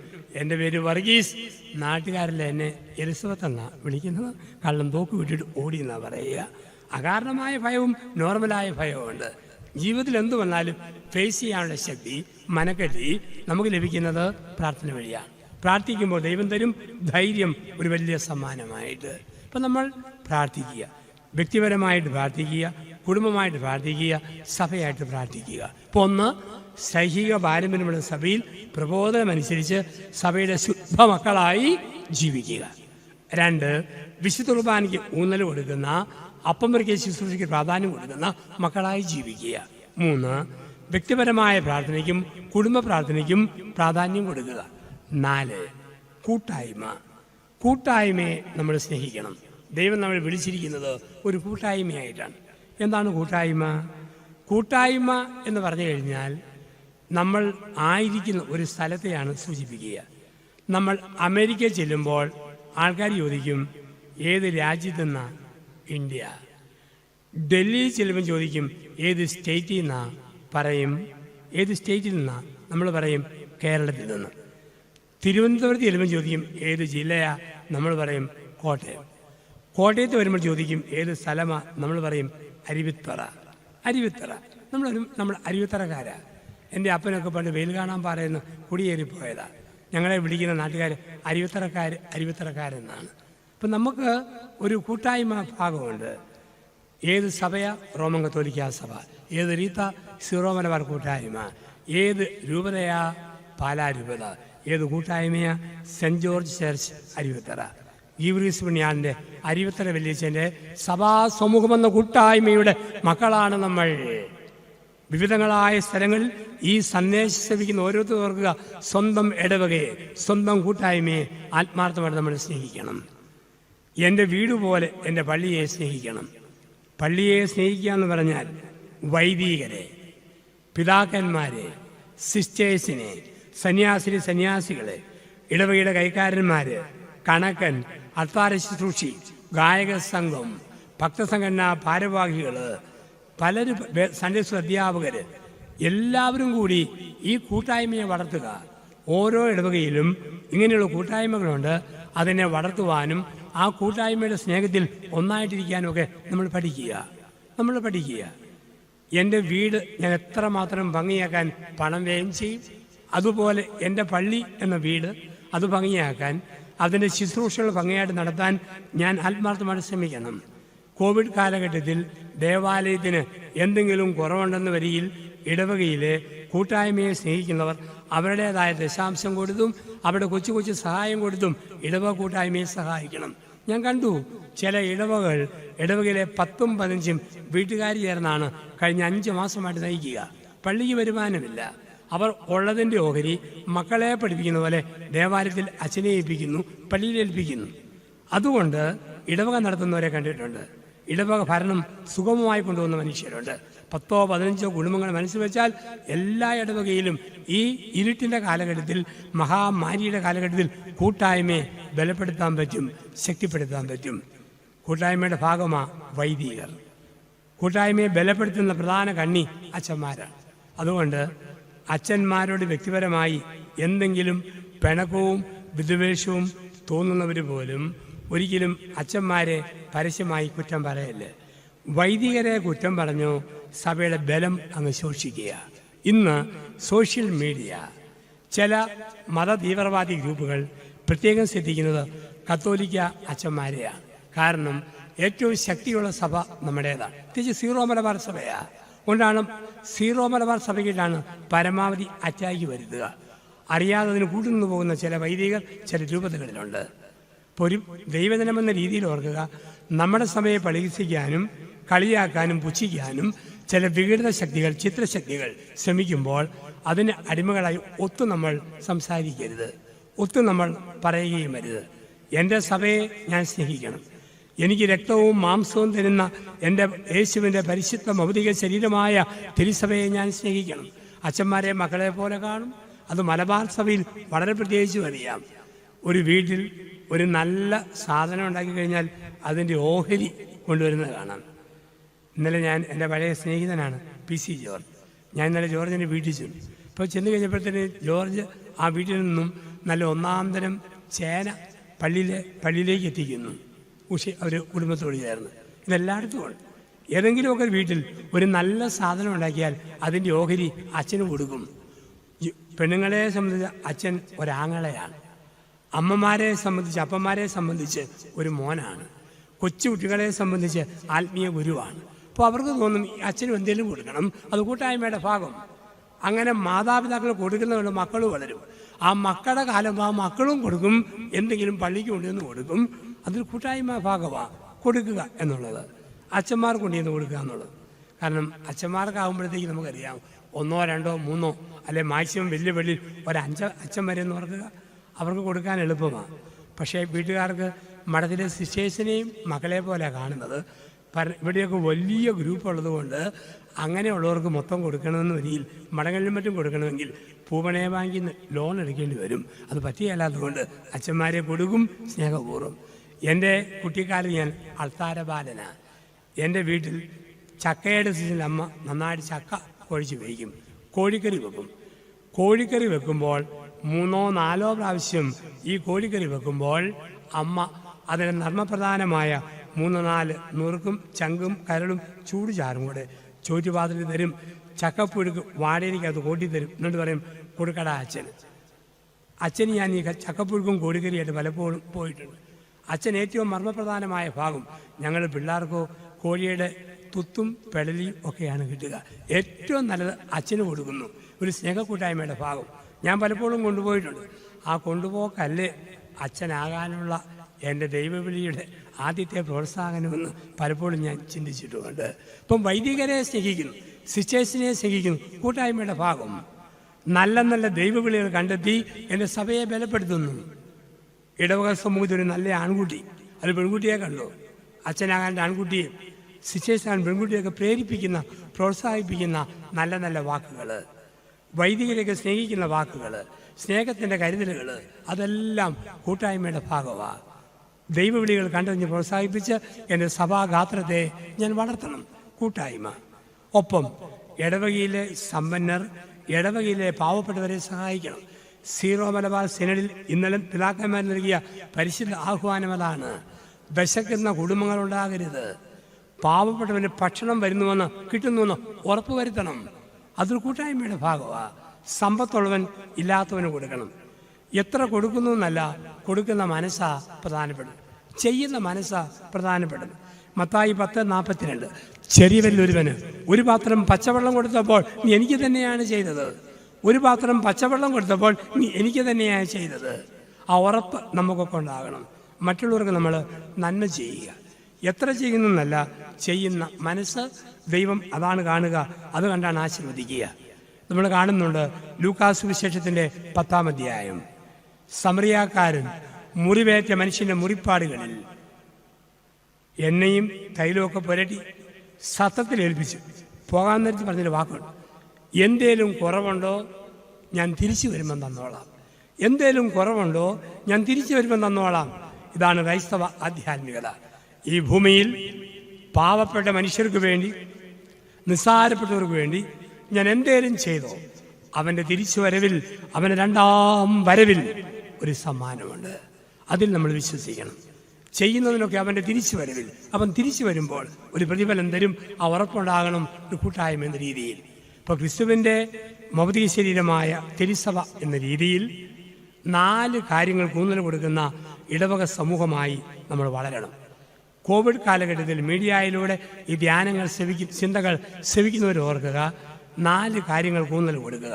എൻ്റെ പേര് വർഗീസ്, നാട്ടുകാരല്ല എന്നെ എലിസബത്ത് എന്നാണ് വിളിക്കുന്നത്. കള്ളൻ തോക്ക് വിട്ടിട്ട് ഓടി എന്നാണ് പറയുക. അകാരണമായ ഭയവും നോർമലായ ഭയവുമുണ്ട്. ജീവിതത്തിൽ എന്തു വന്നാലും ഫേസ് ചെയ്യാനുള്ള ശക്തി, മനക്കെട്ടി നമുക്ക് ലഭിക്കുന്നത് പ്രാർത്ഥന വഴിയാണ്. പ്രാർത്ഥിക്കുമ്പോൾ ദൈവം തരും ധൈര്യം, ഒരു വലിയ സമ്മാനമായിട്ട്. ഇപ്പം നമ്മൾ പ്രാർത്ഥിക്കുക, വ്യക്തിപരമായിട്ട് പ്രാർത്ഥിക്കുക, കുടുംബമായിട്ട് പ്രാർത്ഥിക്കുക, സഭയായിട്ട് പ്രാർത്ഥിക്കുക. ഇപ്പോൾ ഒന്ന്, സൈഹിക പാരമ്പര്യമുള്ള സഭയിൽ പ്രബോധനമനുസരിച്ച് സഭയുടെ ശുദ്ധ മക്കളായി ജീവിക്കുക. 2, വിശുദ്ധ കുർബാനയ്ക്ക് ഊന്നൽ കൊടുക്കുന്ന, അപ്പം മുറിക്ക് ശുശ്രൂഷയ്ക്ക് പ്രാധാന്യം കൊടുക്കുന്ന മക്കളായി ജീവിക്കുക. 3, വ്യക്തിപരമായ പ്രാർത്ഥനയ്ക്കും കുടുംബ പ്രാർത്ഥനയ്ക്കും പ്രാധാന്യം കൊടുക്കുക. 4, കൂട്ടായ്മയെ നമ്മൾ സ്നേഹിക്കണം. ദൈവം നമ്മൾ വിളിച്ചിരിക്കുന്നത് ഒരു കൂട്ടായ്മയായിട്ടാണ്. എന്താണ് കൂട്ടായ്മ? കൂട്ടായ്മ എന്ന് പറഞ്ഞു കഴിഞ്ഞാൽ നമ്മൾ ആയിരിക്കുന്ന ഒരു സ്ഥലത്തെയാണ് സൂചിപ്പിക്കുക. നമ്മൾ അമേരിക്കയിൽ ചെല്ലുമ്പോൾ ആൾക്കാർ ചോദിക്കും, ഏത് രാജ്യത്തു നിന്നാണ്? ഇന്ത്യ. ഡൽഹിയിൽ ചെല്ലുമ്പോൾ ചോദിക്കും, ഏത് സ്റ്റേറ്റിൽ നിന്നാണ്? പറയും ഏത് സ്റ്റേറ്റിൽ നിന്നാണ്? നമ്മൾ പറയും കേരളത്തിൽ നിന്ന്. തിരുവനന്തപുരത്ത് ചെല്ലുമ്പോൾ ചോദിക്കും, ഏത് ജില്ലയാ? നമ്മൾ പറയും കോട്ടയം. കോട്ടയത്ത് വരുമ്പോൾ ചോദിക്കും, ഏത് സ്ഥലമാണ്? നമ്മൾ പറയും അരുവിത്തറ. നമ്മൾ അരുവിത്തറക്കാരാ. എൻ്റെ അപ്പനൊക്കെ പണ്ട് വെയിൽ കാണാൻ പറയുന്ന കുടിയേറിപ്പോയതാണ്. ഞങ്ങളെ വിളിക്കുന്ന നാട്ടുകാർ അരുവിത്തറക്കാരെന്നാണ്. അപ്പം നമുക്ക് ഒരു കൂട്ടായ്മ ഭാഗമുണ്ട്. ഏത് സഭയാ? റോമൻ കത്തോലിക്ക സഭ. ഏത് റീത്ത? സീറോ മലബാർ കൂട്ടായ്മ. ഏത് രൂപതയാ? പാലാ രൂപത. ഏത് കൂട്ടായ്മയാ? Saint George church Aruvithura. Geevarees പുണ്യാളൻ്റെ അരുവിത്തറ വല്യച്ഛൻ്റെ സഭാ സമൂഹമെന്ന കൂട്ടായ്മയുടെ മക്കളാണ് നമ്മൾ. വിവിധങ്ങളായ സ്ഥലങ്ങളിൽ ഈ സന്ദേശം ശ്രമിക്കുന്ന ഓരോരുത്തർ ഓർക്കുക, സ്വന്തം ഇടവകയെ, സ്വന്തം കൂട്ടായ്മയെ ആത്മാർത്ഥമായിട്ട് നമ്മൾ സ്നേഹിക്കണം. എൻ്റെ വീട് പോലെ എൻ്റെ പള്ളിയെ സ്നേഹിക്കണം. പള്ളിയെ സ്നേഹിക്കുക എന്ന് പറഞ്ഞാൽ വൈദികരെ, പിതാക്കന്മാരെ, സിസ്റ്റേഴ്സിനെ, സന്യാസികളെ, ഇടവകയുടെ കൈക്കാരന്മാർ, കണക്കൻ, അത്താര ശുശ്രൂഷി, ഗായക സംഘം, ഭക്തസംഘടനാ ഭാരവാഹികൾ, പലരും, സൺഡേ സ്കൂൾ അധ്യാപകർ, എല്ലാവരും കൂടി ഈ കൂട്ടായ്മയെ വളർത്തുക. ഓരോ ഇടവകയിലും ഇങ്ങനെയുള്ള കൂട്ടായ്മകളുണ്ട്. അതിനെ വളർത്തുവാനും ആ കൂട്ടായ്മയുടെ സ്നേഹത്തിൽ ഒന്നായിട്ടിരിക്കാനും ഒക്കെ നമ്മൾ പഠിക്കുക. എൻ്റെ വീട് ഞാൻ എത്രമാത്രം ഭംഗിയാക്കാൻ പണം വ്യയം ചെയ്യും, അതുപോലെ എൻ്റെ പള്ളി എന്ന വീട് അത് ഭംഗിയാക്കാൻ, അതിൻ്റെ ശുശ്രൂഷകൾ ഭംഗിയായിട്ട് നടത്താൻ ഞാൻ ആത്മാർത്ഥമായിട്ട് ശ്രമിക്കണം. കോവിഡ് കാലഘട്ടത്തിൽ ദേവാലയത്തിന് എന്തെങ്കിലും കുറവുണ്ടെന്ന് വരികിൽ ഇടവകയിലെ കൂട്ടായ്മയെ സ്നേഹിക്കുന്നവർ അവരുടേതായ ദശാംശം കൊടുത്തും അവരുടെ കൊച്ചു കൊച്ചു സഹായം കൊടുത്തും ഇടവക കൂട്ടായ്മയെ സഹായിക്കണം. ഞാൻ കണ്ടു ചില ഇടവകയിലെ 10ഉം 15ഉം വീട്ടുകാർ ചേർന്നാണ് കഴിഞ്ഞ 5 മാസമായിട്ട് നയിക്കുക. പള്ളിക്ക് വരുമാനമില്ല. അവർ ഉള്ളതിൻ്റെ ഓഹരി മക്കളെ പഠിപ്പിക്കുന്ന പോലെ ദേവാലയത്തിൽ അച്ഛനെ ഏൽപ്പിക്കുന്നു, പള്ളിയിൽ ഏൽപ്പിക്കുന്നു. അതുകൊണ്ട് ഇടവക നടത്തുന്നവരെ കണ്ടിട്ടുണ്ട്. ഇടവക ഭരണം സുഗമമായി കൊണ്ടുവന്ന മനുഷ്യരുണ്ട്. 10ഓ 15ഓ കുടുംബങ്ങൾ മനസ്സ് വെച്ചാൽ എല്ലാ ഇടവകയിലും ഈ ഇരുട്ടിൻ്റെ കാലഘട്ടത്തിൽ, മഹാമാരിയുടെ കാലഘട്ടത്തിൽ കൂട്ടായ്മയെ ബലപ്പെടുത്താൻ പറ്റും, ശക്തിപ്പെടുത്താൻ പറ്റും. കൂട്ടായ്മയുടെ ഭാഗമാണ് വൈദികർ. കൂട്ടായ്മയെ ബലപ്പെടുത്തുന്ന പ്രധാന കണ്ണി അച്ഛന്മാരാണ്. അതുകൊണ്ട് അച്ഛന്മാരോട് വ്യക്തിപരമായി എന്തെങ്കിലും പിണക്കവും വിദ്വേഷവും തോന്നുന്നവർ പോലും ഒരിക്കലും അച്ഛന്മാരെ പരസ്യമായി കുറ്റം പറയല്ലേ. വൈദികരെ കുറ്റം പറഞ്ഞു സഭയുടെ ബലം അങ്ങ് ശോഷിക്കുക. ഇന്ന് സോഷ്യൽ മീഡിയ, ചില മത തീവ്രവാദി ഗ്രൂപ്പുകൾ പ്രത്യേകം ശ്രദ്ധിക്കുന്നത് കത്തോലിക്ക അച്ഛന്മാരെയാണ്. കാരണം ഏറ്റവും ശക്തിയുള്ള സഭ നമ്മുടേതാണ്, പ്രത്യേകിച്ച് സീറോ മലബാർ സഭയാണ്. കൊണ്ടാണ് സീറോ മലബാർ സഭയ്ക്കാണ് പരമാവധി അറ്റാക്ക് വരുത്തുക. അറിയാതെ അതിന് കൂട്ടുനിന്ന് പോകുന്ന ചില വൈദികർ ചില രൂപതകളിലുണ്ട്. ഇപ്പോൾ ഒരു ദൈവജനമെന്ന രീതിയിൽ ഓർക്കുക, നമ്മുടെ സഭയെ പരിഹസിക്കാനും കളിയാക്കാനും പുച്ഛിക്കാനും ചില വികൃത ശക്തികൾ, ചിത്രശക്തികൾ ശ്രമിക്കുമ്പോൾ അതിന് അടിമകളായി ഒത്തു നമ്മൾ സംസാരിക്കരുത്, ഒത്തു നമ്മൾ പറയുകയും അരുത്. എൻ്റെ സഭയെ ഞാൻ സ്നേഹിക്കണം. എനിക്ക് രക്തവും മാംസവും തരുന്ന എൻ്റെ യേശുവിൻ്റെ പരിശുദ്ധ ഭൗതിക ശരീരമായ തിരുസഭയെ ഞാൻ സ്നേഹിക്കണം. അച്ഛന്മാരെ മക്കളെ പോലെ കാണും. അത് മലബാർ സഭയിൽ വളരെ പ്രത്യേകിച്ചും അറിയാം. ഒരു വീട്ടിൽ ഒരു നല്ല സാധനം ഉണ്ടാക്കി കഴിഞ്ഞാൽ അതിൻ്റെ ഓഹരി കൊണ്ടുവരുന്നത് കാണാം. ഇന്നലെ ഞാൻ എൻ്റെ പഴയ സ്നേഹിതനാണ് PC ജോർജ്. ഞാൻ ഇന്നലെ ജോർജിൻ്റെ വീട്ടിൽ ചെന്നു. ഇപ്പോൾ ചെന്ന് കഴിഞ്ഞപ്പോഴത്തേന് ജോർജ് ആ വീട്ടിൽ നിന്നും നല്ല ഒന്നാം തരം ചേന പള്ളിയിലേക്ക് എത്തിക്കുന്നു. അവർ കുടുംബത്തോട് ചേർന്ന്. ഇതെല്ലായിടത്തും ഉണ്ട്. ഏതെങ്കിലുമൊക്കെ വീട്ടിൽ ഒരു നല്ല സാധനം ഉണ്ടാക്കിയാൽ അതിൻ്റെ ഓഹരി അച്ഛന് കൊടുക്കും. പെണ്ണുങ്ങളെ സംബന്ധിച്ച് അച്ഛൻ ഒരാങ്ങളയാണ്. അമ്മമാരെ സംബന്ധിച്ച്, അപ്പന്മാരെ സംബന്ധിച്ച് ഒരു മോനാണ്. കൊച്ചുകുട്ടികളെ സംബന്ധിച്ച് ആത്മീയ ഗുരുവാണ്. അപ്പോൾ അവർക്ക് തോന്നും അച്ഛനും എന്തെങ്കിലും കൊടുക്കണം, അത് കൂട്ടായ്മയുടെ ഭാഗം. അങ്ങനെ മാതാപിതാക്കൾ കൊടുക്കുന്നവരുടെ മക്കൾ വളരും. ആ മക്കളുടെ കാലം ആ മക്കളും കൊടുക്കും, എന്തെങ്കിലും പള്ളിക്ക് കൊണ്ടുവന്ന് കൊടുക്കും. അതൊരു കൂട്ടായ്മ ഭാഗമാണ് കൊടുക്കുക എന്നുള്ളത്, അച്ഛന്മാർ കൊണ്ടുവന്ന് കൊടുക്കുക എന്നുള്ളത്. കാരണം അച്ഛന്മാർക്കാകുമ്പോഴത്തേക്ക് നമുക്കറിയാം 1, 2, 3 അല്ലെ മാക്സിമം വലിയ പള്ളിയിൽ 5 അച്ഛൻ വരെ എന്ന് ഓർക്കുക, അവർക്ക് കൊടുക്കാൻ എളുപ്പമാണ്. പക്ഷേ വീട്ടുകാർക്ക് മഠത്തിലെ സിസ്റ്റേഴ്സിനെയും മക്കളെ പോലെ കാണുന്നത്. ഇവിടെയൊക്കെ വലിയ ഗ്രൂപ്പ് ഉള്ളതുകൊണ്ട് അങ്ങനെയുള്ളവർക്ക് മൊത്തം കൊടുക്കണമെന്ന് വരിയിൽ മഠങ്ങളിലും മറ്റും കൊടുക്കണമെങ്കിൽ പൂപണയ ബാങ്കിൽ നിന്ന് ലോൺ എടുക്കേണ്ടി വരും. അത് പറ്റിയല്ലാത്തതുകൊണ്ട് അച്ഛന്മാരെ കൊടുക്കും സ്നേഹപൂർവ്വം. എൻ്റെ കുട്ടിക്കാലം ഞാൻ അൾത്താര ബാലനാണ്. എൻ്റെ വീട്ടിൽ ചക്കയുടെ സീസണിൽ അമ്മ നന്നായിട്ട് ചക്ക കുഴച്ച് വയ്ക്കും, കോഴിക്കറി വെക്കും. കോഴിക്കറി വെക്കുമ്പോൾ 3, 4 പ്രാവശ്യം ഈ കോഴിക്കറി വെക്കുമ്പോൾ അമ്മ അതിന് നർമ്മപ്രധാനമായ 3, 4 നുറുക്കും ചങ്കും കരളും ചൂട് ചാറും കൂടെ ചോറ്റുപാത്രത്തിൽ തരും. ചക്കപ്പുഴുക്ക് വാടകയ്ക്കകത്ത് കൂട്ടിത്തരും. എന്നിട്ട് പറയും കൊടുക്കടാ അച്ഛന്. അച്ഛന് ഞാൻ ഈ ചക്കപ്പുഴുക്കും കോഴിക്കറിയായിട്ട് പലപ്പോഴും പോയിട്ടുണ്ട്. അച്ഛൻ ഏറ്റവും മർമ്മപ്രധാനമായ ഭാഗം ഞങ്ങൾ പിള്ളേർക്കോ കോഴിയുടെ തുത്തും പെടലിയും ഒക്കെയാണ് കിട്ടുക. ഏറ്റവും നല്ലത് അച്ഛന് കൊടുക്കുന്നു. ഒരു സ്നേഹക്കൂട്ടായ്മയുടെ ഭാഗം ഞാൻ പലപ്പോഴും കൊണ്ടുപോയിട്ടുണ്ട്. ആ കൊണ്ടുപോക്കല്ലേ അച്ഛനാകാനുള്ള എൻ്റെ ദൈവവിളിയുടെ ആദ്യത്തെ പ്രോത്സാഹനമെന്ന് പലപ്പോഴും ഞാൻ ചിന്തിച്ചിട്ടുമുണ്ട്. ഇപ്പം വൈദികരെ സ്നേഹിക്കുന്നു, സിസ്റ്റേഴ്സിനെ സ്നേഹിക്കുന്നു, കൂട്ടായ്മയുടെ ഭാഗം. നല്ല നല്ല ദൈവവിളികൾ കണ്ടെത്തി എൻ്റെ സഭയെ ബലപ്പെടുത്തുന്നു. ഇടവക സമൂഹത്തിൽ ഒരു നല്ല ആൺകുട്ടി, അത് പെൺകുട്ടിയെ കണ്ടു. അച്ഛനാകാൻ ആൺകുട്ടിയെ, സിസ്റ്റേഴ്സാകാൻ പെൺകുട്ടിയൊക്കെ പ്രേരിപ്പിക്കുന്ന, പ്രോത്സാഹിപ്പിക്കുന്ന നല്ല നല്ല വാക്കുകൾ, വൈദികരെയൊക്കെ സ്നേഹിക്കുന്ന വാക്കുകൾ, സ്നേഹത്തിൻ്റെ കരുതലുകൾ, അതെല്ലാം കൂട്ടായ്മയുടെ ഭാഗമാണ്. ദൈവവിളികൾ കണ്ടറിഞ്ഞ് പ്രോത്സാഹിപ്പിച്ച് എൻ്റെ സഭാഗാത്രത്തെ ഞാൻ വളർത്തണം. കൂട്ടായ്മ. ഒപ്പം ഇടവകയിലെ സമ്പന്നർ, ഇടവകയിലെ പാവപ്പെട്ടവരെ സഹായിക്കണം. സീറോ മലബാർ സിനഡിൽ ഇന്നലെ പിതാക്കന്മാർ നൽകിയ പരിശുദ്ധ ആഹ്വാനം അതാണ്. വിശക്കുന്ന കുടുംബങ്ങൾ ഉണ്ടാകരുത്. പാവപ്പെട്ടവന് ഭക്ഷണം വരുന്നുവെന്ന് കിട്ടുന്നുവെന്ന് ഉറപ്പുവരുത്തണം. അതൊരു കൂട്ടായ്മയുടെ ഭാഗമാണ്. സമ്പത്തുള്ളവൻ ഇല്ലാത്തവന് കൊടുക്കണം. എത്ര കൊടുക്കുന്നു എന്നല്ല, കൊടുക്കുന്ന മനസ്സാ പ്രധാനപ്പെടും, ചെയ്യുന്ന മനസ്സാ പ്രധാനപ്പെടും. മത്തായി 10:42 ചെറിയവരിലൊരുവന് ഒരു പാത്രം പച്ചവെള്ളം കൊടുത്തപ്പോൾ നീ എനിക്ക് തന്നെയാണ് ചെയ്തത്. ഒരു പാത്രം പച്ചവെള്ളം കൊടുത്തപ്പോൾ നീ എനിക്ക് തന്നെയാണ് ചെയ്തത്. ആ ഉറപ്പ് നമുക്കൊക്കെ ഉണ്ടാകണം. മറ്റുള്ളവർക്ക് നമ്മൾ നന്മ ചെയ്യുക. എത്ര ചെയ്യുന്നല്ല, ചെയ്യുന്ന മനസ്സ് ദൈവം അതാണ് കാണുക. അത് കണ്ടാണ് ആശീർവദിക്കുക. നമ്മൾ കാണുന്നുണ്ട് ലൂക്കാസ് സുവിശേഷത്തിൻ്റെ 10-ാം അധ്യായം. സമറിയാക്കാരൻ മുറിവേറ്റ മനുഷ്യൻ്റെ മുറിപ്പാടുകളിൽ എണ്ണയും തൈലമൊക്കെ പുരട്ടി സത്തത്തിൽ ഏൽപ്പിച്ചു. പോകാൻ നേരത്ത് പറഞ്ഞൊരു വാക്കുണ്ട്, എന്തേലും കുറവുണ്ടോ ഞാൻ തിരിച്ചു വരുമ്പം തന്നോളാം. എന്തേലും കുറവുണ്ടോ ഞാൻ തിരിച്ചു വരുമ്പം തന്നോളാം. ഇതാണ് ക്രൈസ്തവ ആധ്യാത്മികത. ഈ ഭൂമിയിൽ പാവപ്പെട്ട മനുഷ്യർക്ക് വേണ്ടി, നിസ്സാരപ്പെട്ടവർക്ക് വേണ്ടി ഞാൻ എന്തേലും ചെയ്തോ അവൻ്റെ തിരിച്ചു വരവിൽ, അവൻ്റെ 2ാം വരവിൽ ഒരു സമ്മാനമുണ്ട്. അതിൽ നമ്മൾ വിശ്വസിക്കണം. ചെയ്യുന്നതിനൊക്കെ അവൻ്റെ തിരിച്ചു വരവിൽ, അവൻ തിരിച്ചു വരുമ്പോൾ ഒരു പ്രതിഫലം തരും. ആ ഉറപ്പുണ്ടാകണം ഒരു കൂട്ടായ്മ എന്ന രീതിയിൽ. ഇപ്പോൾ ക്രിസ്തുവിൻ്റെ ഭൗതിക ശരീരമായ തിരുസഭ എന്ന രീതിയിൽ 4 കാര്യങ്ങൾക്ക് ഊന്നൽ കൊടുക്കുന്ന ഇടവക സമൂഹമായി നമ്മൾ വളരണം. കോവിഡ് കാലഘട്ടത്തിൽ മീഡിയയിലൂടെ ഈ ധ്യാനങ്ങൾ ചിന്തകൾ ശ്രവിക്കുന്നവർ ഓർക്കുക, 4 കാര്യങ്ങൾക്ക് ഊന്നൽ കൊടുക്കുക.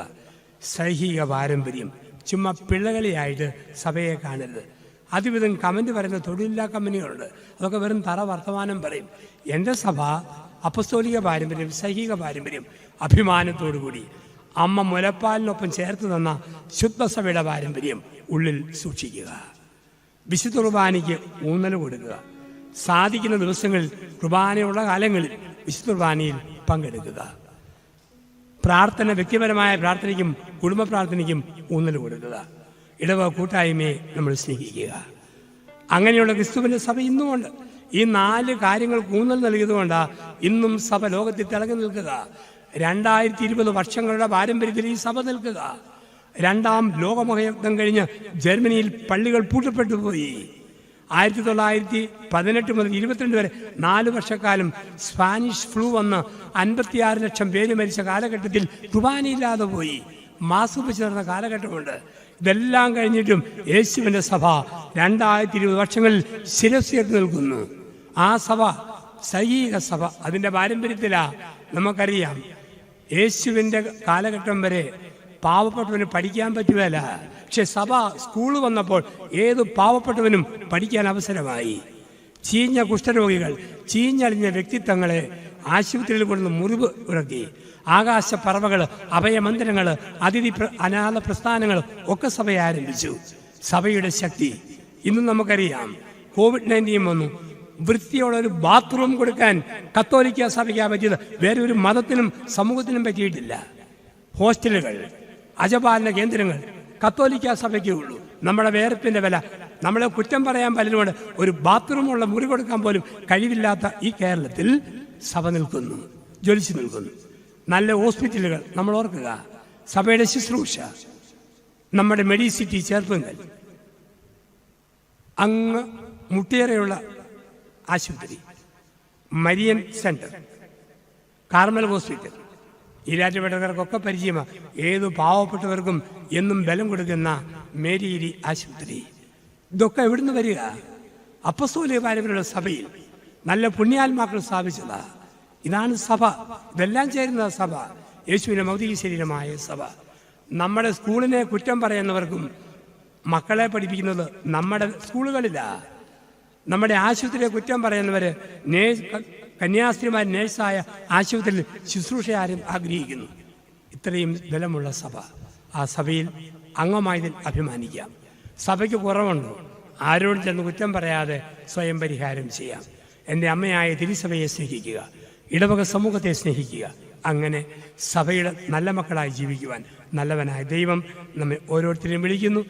സൈഹിക പാരമ്പര്യം. ചുമ്മാ പിള്ളകളിയായിട്ട് സഭയെ കാണരുത്. അതുവിധം കമൻറ്റ് പറയുന്ന തൊഴിലില്ലാ കമ്പനികളുണ്ട്. അതൊക്കെ വെറും തറ വർത്തമാനം പറയും. എൻ്റെ സഭ അപ്പസ്തോലിക പാരമ്പര്യം, സൈഹിക പാരമ്പര്യം അഭിമാനത്തോടു കൂടി അമ്മ മുലപ്പാലിനൊപ്പം ചേർത്ത് തന്ന ശുദ്ധസഭയുടെ പാരമ്പര്യം ഉള്ളിൽ സൂക്ഷിക്കുക. വിശുദ്ധ കുർബാനയ്ക്ക് ഊന്നൽ കൊടുക്കുക. സാധിക്കുന്ന ദിവസങ്ങളിൽ, കുർബാനയുള്ള കാലങ്ങളിൽ വിശുദ്ധ കുർബാനയിൽ പങ്കെടുക്കുക. പ്രാർത്ഥന, വ്യക്തിപരമായ പ്രാർത്ഥനയ്ക്കും കുടുംബ പ്രാർത്ഥനയ്ക്കും ഊന്നൽ കൊടുക്കുക. ഇടവക കൂട്ടായ്മയെ നമ്മൾ സ്നേഹിക്കുക. അങ്ങനെയുള്ള ക്രിസ്തുവിൻ്റെ സഭ ഇന്നുമുണ്ട്. ഈ 4 കാര്യങ്ങൾക്ക് ഊന്നൽ നൽകിയതുകൊണ്ടാണ് ഇന്നും സഭ ലോകത്തിൽ തിളങ്ങി നിൽക്കുക. 2020 വർഷങ്ങളുടെ പാരമ്പര്യത്തിൽ ഈ സഭ നിൽക്കുക. 2ാം ലോകമഹായുദ്ധം കഴിഞ്ഞ് ജർമ്മനിയിൽ പള്ളികൾ പൂട്ടപ്പെട്ടു പോയി. 1918 മുതൽ 22 വരെ 4 വർഷക്കാലം സ്പാനിഷ് ഫ്ലൂ വന്ന് 56 ലക്ഷം പേര് മരിച്ച കാലഘട്ടത്തിൽ കുർബാനയില്ലാതെ പോയി. മാസൂപ്പ് ചേർന്ന കാലഘട്ടമുണ്ട്. ഇതെല്ലാം കഴിഞ്ഞിട്ടും യേശുവിൻ്റെ സഭ 2020 വർഷങ്ങളിൽ ശിരസ്സുയർത്തി നിൽക്കുന്നു. ആ സഭ സൈഹിക സഭ, അതിൻ്റെ പാരമ്പര്യത്തിലാണ്. നമുക്കറിയാം, യേശുവിൻ്റെ കാലഘട്ടം വരെ പാവപ്പെട്ടവന് പഠിക്കാൻ പറ്റുകയില്ല. പക്ഷെ സഭ സ്കൂൾ വന്നപ്പോൾ ഏത് പാവപ്പെട്ടവനും പഠിക്കാൻ അവസരമായി. ചീഞ്ഞ കുഷ്ഠരോഗികൾ, ചീഞ്ഞളിഞ്ഞ വ്യക്തിത്വങ്ങളെ ആശുപത്രിയിൽ കൊണ്ടുവന്ന് മുറിവ് ഉറക്കി. ആകാശപ്പറവകൾ, അഭയമന്ദിരങ്ങൾ, അനാഥ പ്രസ്ഥാനങ്ങൾ ഒക്കെ സഭയെ ആരംഭിച്ചു. സഭയുടെ ശക്തി ഇന്നും നമുക്കറിയാം. COVID-19 വന്നു. വൃത്തിയോടൊരു ബാത്റൂം കൊടുക്കാൻ കത്തോലിക്ക സഭയ്ക്കാ പറ്റിയത് വേറെ ഒരു മതത്തിനും സമൂഹത്തിനും പറ്റിയിട്ടില്ല. ഹോസ്റ്റലുകൾ, അജപാലന കേന്ദ്രങ്ങൾ കത്തോലിക്ക സഭയ്ക്കേ ഉള്ളൂ. നമ്മുടെ വേർപ്പിൻ്റെ വില, നമ്മളെ കുറ്റം പറയാൻ പലരുമുണ്ട്. ഒരു ബാത്റൂമുള്ള മുറി കൊടുക്കാൻ പോലും കഴിവില്ലാത്ത ഈ കേരളത്തിൽ സഭ നിൽക്കുന്നു, ജ്വലിച്ചു നിൽക്കുന്നു. നല്ല ഹോസ്പിറ്റലുകൾ നമ്മൾ ഓർക്കുക. സഭയുടെ ശുശ്രൂഷ, നമ്മുടെ മെഡിസിറ്റി ചേർപ്പുങ്കൽ, അങ്ങ് മുട്ടിയേറെയുള്ള ആശുപത്രി, മരിയൻ സെൻറ്റർ, കാർമൽ ഹോസ്പിറ്റൽ, ഈരാറ്റുപേട്ടക്കാർക്കൊക്കെ പരിചയമാണ്. ഏതു പാവപ്പെട്ടവർക്കും എന്നും ബലം കൊടുക്കുന്ന മേരിയിരി ആശുപത്രി. ഇതൊക്കെ എവിടുന്ന് വരിക? അപ്പസ്തോലിക പാരമ്പര്യമുള്ള സഭയിൽ നല്ല പുണ്യാത്മാക്കൾ സ്ഥാപിച്ചതാ. ഇതാണ് സഭ. ഇതെല്ലാം ചേരുന്ന സഭ, യേശുവിൻ്റെ ഭൗതിക ശരീരമായ സഭ. നമ്മുടെ സ്കൂളിനെ കുറ്റം പറയുന്നവർക്കും മക്കളെ പഠിപ്പിക്കുന്നത് നമ്മുടെ സ്കൂളുകളിലാണ്. നമ്മുടെ ആശുപത്രിയെ കുറ്റം പറയുന്നവർ കന്യാസ്ത്രീമാർ നേഴ്സായ ആശുപത്രിയിൽ ശുശ്രൂഷ ആരും ആഗ്രഹിക്കുന്നു. ഇത്രയും ബലമുള്ള സഭ, ആ സഭയിൽ അംഗമായതിൽ അഭിമാനിക്കാം. സഭയ്ക്ക് കുറവുണ്ടോ? ആരോടും ചെന്ന് കുറ്റം പറയാതെ സ്വയം പരിഹാരം ചെയ്യാം. എൻ്റെ അമ്മയായ തിരുസഭയെ സ്നേഹിക്കുക, ഇടവക സമൂഹത്തെ സ്നേഹിക്കുക. അങ്ങനെ സഭയുടെ നല്ല മക്കളായി ജീവിക്കുവാൻ നല്ലവനായ ദൈവം നമ്മെ ഓരോരുത്തരെയും വിളിക്കുന്നു.